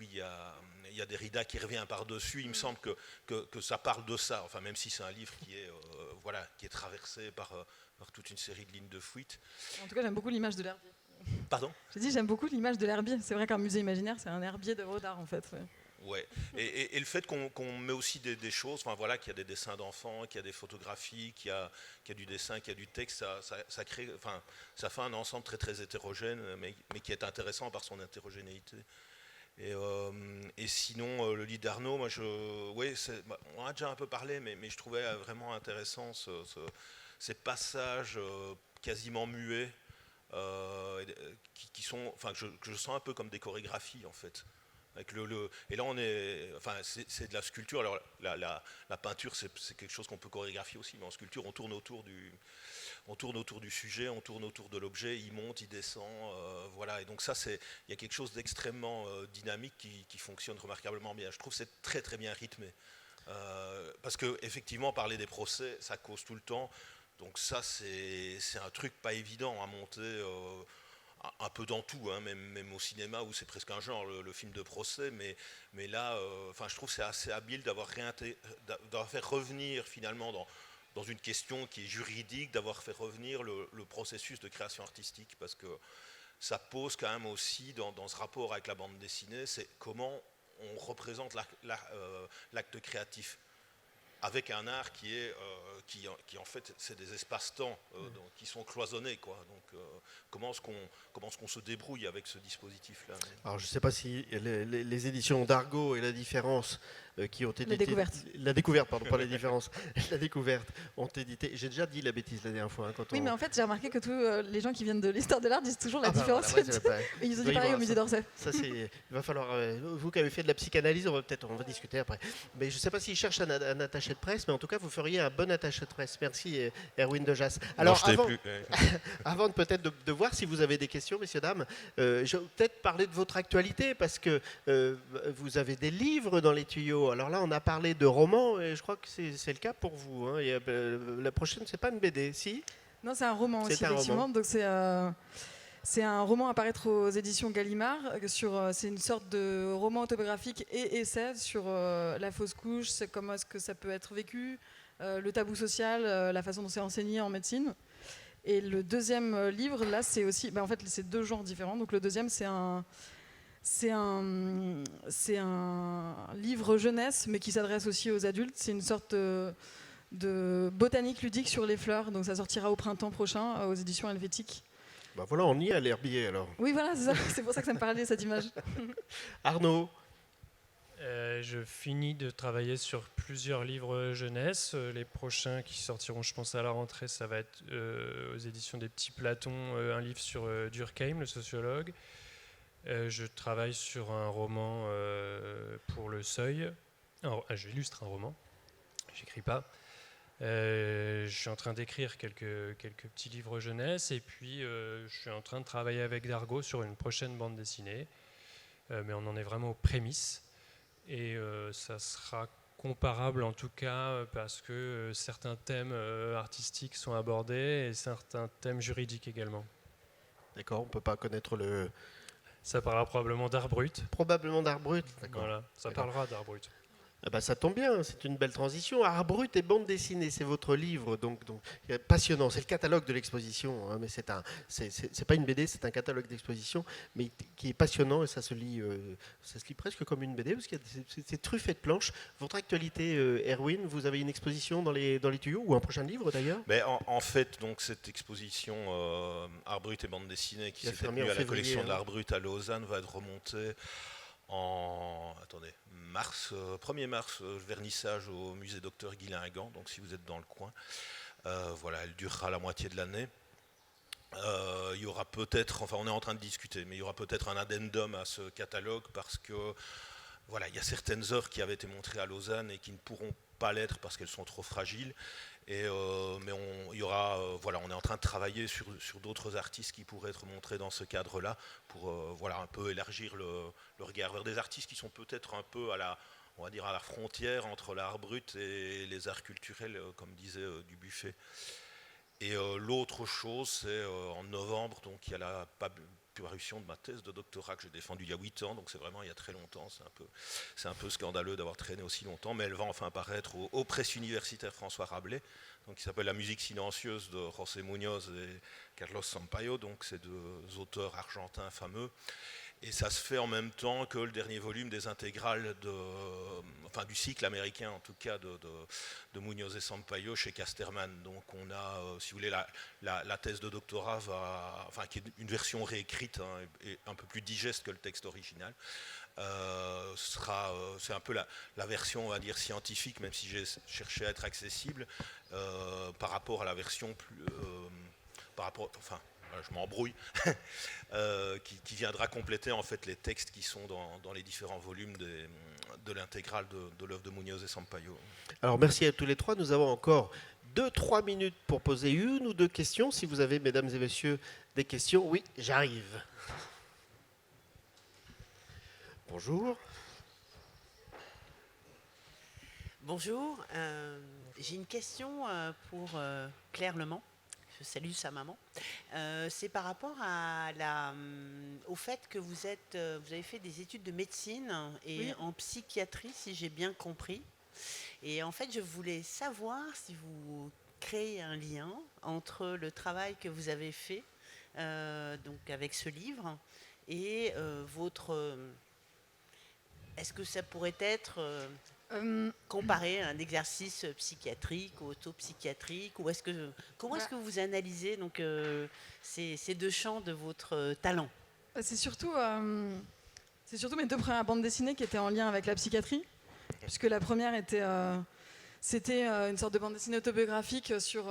D: il y a Derrida qui revient par-dessus. Il me semble que ça parle de ça, même si c'est un livre qui est traversé par toute une série de lignes de fuite.
B: En tout cas, j'aime beaucoup l'image de l'herbier.
D: Pardon ?
B: J'ai dit, j'aime beaucoup l'image de l'herbier. C'est vrai qu'un musée imaginaire, c'est un herbier d'œuvres d'art, en fait.
D: Ouais. Et le fait qu'on met aussi des choses, qu'il y a des dessins d'enfants, qu'il y a des photographies, qu'il y a du dessin, qu'il y a du texte, ça crée, ça fait un ensemble très très hétérogène, mais qui est intéressant par son hétérogénéité. Et sinon, le livre d'Arnaud, moi, on en a déjà un peu parlé, mais je trouvais vraiment intéressant ces passages quasiment muets, qui sont, enfin, que je sens un peu comme des chorégraphies, en fait. Avec et là, c'est de la sculpture. Alors, la peinture, c'est quelque chose qu'on peut chorégraphier aussi, mais en sculpture, on tourne autour du sujet, on tourne autour de l'objet, il monte, il descend, voilà. Et donc ça, il y a quelque chose d'extrêmement dynamique qui fonctionne remarquablement bien. Je trouve que c'est très très bien rythmé. Parce que effectivement, parler des procès, ça cause tout le temps. Donc ça, c'est un truc pas évident à monter. Un peu dans tout, hein, même au cinéma où c'est presque un genre, le film de procès, mais là, je trouve que c'est assez habile d'avoir fait revenir finalement dans une question qui est juridique, d'avoir fait revenir le processus de création artistique, parce que ça pose quand même aussi dans ce rapport avec la bande dessinée, c'est comment on représente l'acte créatif avec un art qui en fait c'est des espaces-temps qui sont cloisonnés, quoi. Donc comment est-ce qu'on se débrouille avec ce dispositif-là?
A: Alors je ne sais pas si les éditions d'Argo et La Différence qui ont édité... La découverte, pardon, pas La Différence. La découverte ont édité... J'ai déjà dit la bêtise la dernière fois.
B: Oui, mais en fait, j'ai remarqué que tous les gens qui viennent de l'histoire de l'art disent toujours La Différence.
A: Voilà,
B: et ils ont dit pareil au musée d'Orsay.
A: Ça, il va falloir... vous qui avez fait de la psychanalyse, on va discuter après. Mais je ne sais pas s'ils cherchent un attaché de presse, mais en tout cas, vous feriez un bon attaché de presse. Merci, Erwin Dejas. Alors, avant peut-être de voir si vous avez des questions, messieurs, dames, je vais peut-être parler de votre actualité, parce que vous avez des livres dans les tuyaux. Alors là, on a parlé de romans, et je crois que c'est le cas pour vous. Hein. La prochaine, c'est pas une BD, si?
B: Non, c'est un roman aussi, effectivement. Donc c'est un roman à paraître aux éditions Gallimard. C'est une sorte de roman autobiographique et essai sur la fausse couche, comment est-ce que ça peut être vécu, le tabou social, la façon dont c'est enseigné en médecine. Et le deuxième livre, là, c'est aussi... en fait, c'est deux genres différents. Donc le deuxième, c'est un livre jeunesse, mais qui s'adresse aussi aux adultes. C'est une sorte de botanique ludique sur les fleurs. Donc ça sortira au printemps prochain aux éditions Helvétique.
A: Voilà, on y est à l'herbier alors.
B: Oui, voilà, c'est ça. C'est pour ça que ça me parlait, cette image.
A: Arnaud?
C: Je finis de travailler sur plusieurs livres jeunesse. Les prochains qui sortiront, je pense, à la rentrée, ça va être aux éditions des Petits Platons, un livre sur Durkheim, le sociologue. Je travaille sur un roman pour Le Seuil. J'illustre un roman, j'écris pas. Je suis en train d'écrire quelques petits livres jeunesse, et puis je suis en train de travailler avec Dargaud sur une prochaine bande dessinée, mais on en est vraiment aux prémices, et ça sera comparable en tout cas parce que certains thèmes artistiques sont abordés et certains thèmes juridiques également.
A: D'accord, on ne peut pas connaître le...
C: Ça parlera probablement d'art brut.
A: Probablement d'art brut, d'accord.
C: Voilà, ça parlera d'art brut.
A: Ah bah ça tombe bien, c'est une belle transition. Art brut et bande dessinée, c'est votre livre, donc passionnant. C'est le catalogue de l'exposition, hein, mais c'est pas une BD, c'est un catalogue d'exposition, mais qui est passionnant, et ça se lit presque comme une BD parce que c'est truffé de planches. Votre actualité, Erwin, vous avez une exposition dans les tuyaux, ou un prochain livre d'ailleurs?
D: Mais en fait, donc cette exposition Art brut et bande dessinée qui s'est tenue à la collection de l'Art brut à Lausanne va être remontée en 1er mars, vernissage au musée Docteur Guilingan, donc si vous êtes dans le coin, voilà, elle durera la moitié de l'année. Il y aura peut-être, enfin on est en train de discuter, mais il y aura peut-être un addendum à ce catalogue parce que voilà, il y a certaines œuvres qui avaient été montrées à Lausanne et qui ne pourront pas l'être parce qu'elles sont trop fragiles. Mais on est en train de travailler sur d'autres artistes qui pourraient être montrés dans ce cadre-là pour un peu élargir le regard vers des artistes qui sont peut-être un peu à la frontière entre l'art brut et les arts culturels, comme disait Dubuffet. Et l'autre chose, c'est en novembre, donc il y a la parution de ma thèse de doctorat que j'ai défendue il y a 8 ans, donc c'est vraiment il y a très longtemps, c'est un peu scandaleux d'avoir traîné aussi longtemps, mais elle va enfin paraître aux presses universitaires François Rabelais, donc qui s'appelle La musique silencieuse de José Muñoz et Carlos Sampaio, donc c'est deux auteurs argentins fameux. Et ça se fait en même temps que le dernier volume des intégrales du cycle américain en tout cas de Muñoz et Sampaio chez Casterman. Donc on a, si vous voulez, la thèse de doctorat qui est une version réécrite et un peu plus digeste que le texte original. C'est un peu la version, on va dire, scientifique, même si j'ai cherché à être accessible par rapport à la version je m'embrouille, qui viendra compléter en fait les textes qui sont dans les différents volumes de l'intégrale de l'œuvre de Muñoz et Sampaio.
A: Alors merci à tous les trois. Nous avons encore 2-3 minutes pour poser une ou deux questions. Si vous avez, mesdames et messieurs, des questions, oui, j'arrive. Bonjour.
E: Bonjour, j'ai une question pour Claire Lement. Je salue sa maman. C'est par rapport au fait que vous avez fait des études de médecine et en psychiatrie, si j'ai bien compris. Et en fait, je voulais savoir si vous créez un lien entre le travail que vous avez fait donc avec ce livre et votre... Est-ce que ça pourrait être comparé à un exercice psychiatrique ou autopsychiatrique, ou comment est-ce que vous analysez donc, ces deux champs de votre talent?
B: C'est surtout mes 2 premières bandes dessinées qui étaient en lien avec la psychiatrie, puisque la première c'était une sorte de bande dessinée autobiographique sur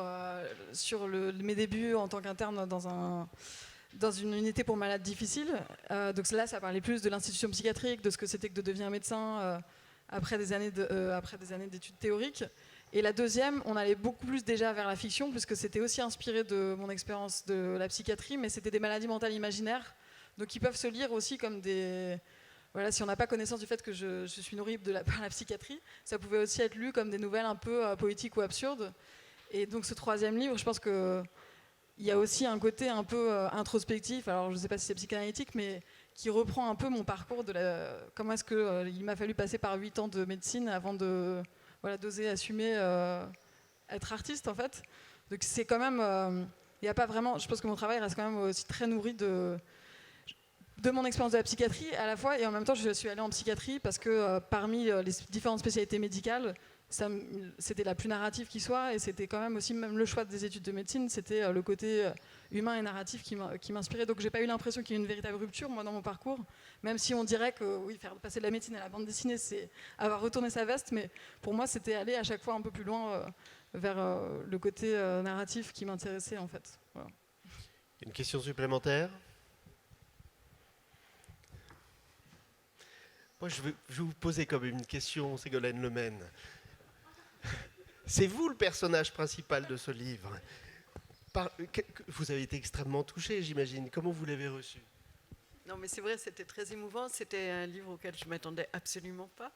B: mes débuts en tant qu'interne dans une unité pour malades difficiles. Donc là, ça parlait plus de l'institution psychiatrique, de ce que c'était que de devenir médecin après des années d'études théoriques. Et la deuxième, on allait beaucoup plus déjà vers la fiction, puisque c'était aussi inspiré de mon expérience de la psychiatrie, mais c'était des maladies mentales imaginaires, donc qui peuvent se lire aussi comme des... Voilà, si on n'a pas connaissance du fait que je suis nourrie par la psychiatrie, ça pouvait aussi être lu comme des nouvelles un peu poétiques ou absurdes. Et donc ce 3e livre, je pense que il y a aussi un côté un peu introspectif, alors je ne sais pas si c'est psychanalytique, mais qui reprend un peu mon parcours comment est-ce qu'il m'a fallu passer par 8 ans de médecine avant d'oser assumer être artiste en fait. Donc c'est quand même, il y a pas vraiment, je pense que mon travail reste quand même aussi très nourri de mon expérience de la psychiatrie à la fois, et en même temps je suis allée en psychiatrie parce que parmi les différentes spécialités médicales, c'était la plus narrative qui soit, et c'était quand même aussi, même le choix des études de médecine, c'était le côté humain et narratif qui m'inspirait. Donc j'ai pas eu l'impression qu'il y ait une véritable rupture moi dans mon parcours, même si on dirait que oui, faire passer de la médecine à la bande dessinée, c'est avoir retourné sa veste, mais pour moi c'était aller à chaque fois un peu plus loin vers le côté narratif qui m'intéressait en fait. Voilà.
A: Une question supplémentaire? Moi, je vais vous poser comme une question, Ségolène Lemaine. C'est vous le personnage principal de ce livre. Vous avez été extrêmement touché, j'imagine. Comment vous l'avez reçu?
F: Non, mais c'est vrai, c'était très émouvant. C'était un livre auquel je ne m'attendais absolument pas.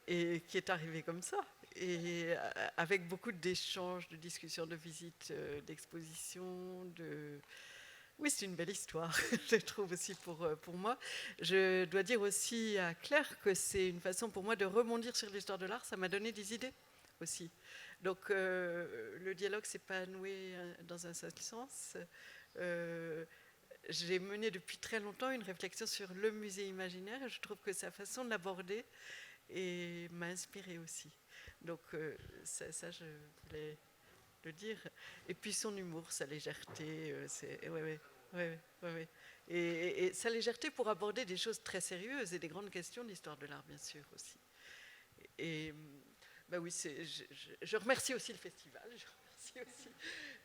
F: Et qui est arrivé comme ça. Et avec beaucoup d'échanges, de discussions, de visites, d'expositions, Oui, c'est une belle histoire, je trouve aussi pour moi. Je dois dire aussi à Claire que c'est une façon pour moi de rebondir sur l'histoire de l'art. Ça m'a donné des idées aussi. Donc le dialogue s'est pas noué dans un seul sens. J'ai mené depuis très longtemps une réflexion sur le musée imaginaire, et je trouve que sa façon de l'aborder m'a inspirée aussi. Donc ça je voulais le dire. Et puis son humour, sa légèreté, ouais. Et sa légèreté pour aborder des choses très sérieuses et des grandes questions de l'histoire de l'art, bien sûr, aussi. Et bah oui, je remercie aussi le festival, je remercie aussi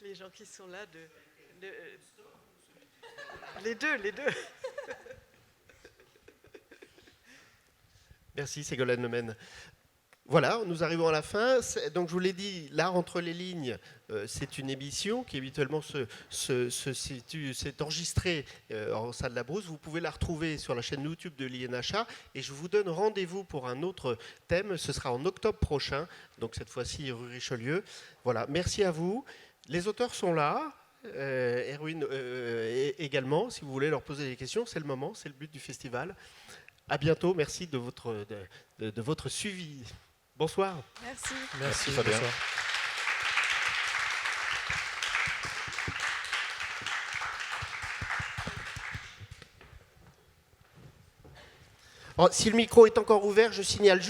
F: les gens qui sont là les deux.
A: Merci Ségolène Lemaine. Voilà, nous arrivons à la fin. Donc je vous l'ai dit, l'art entre les lignes, c'est une émission qui habituellement s'est enregistrée en salle Labrousse. Vous pouvez la retrouver sur la chaîne YouTube de l'INHA, et je vous donne rendez-vous pour un autre thème. Ce sera en octobre prochain, donc cette fois-ci rue Richelieu. Voilà, merci à vous. Les auteurs sont là. Erwin également, si vous voulez leur poser des questions, c'est le moment, c'est le but du festival. À bientôt, merci de votre suivi. Bonsoir.
B: Merci.
C: Merci
D: Fabien.
C: Bonsoir.
A: Si le micro est encore ouvert, je signale juste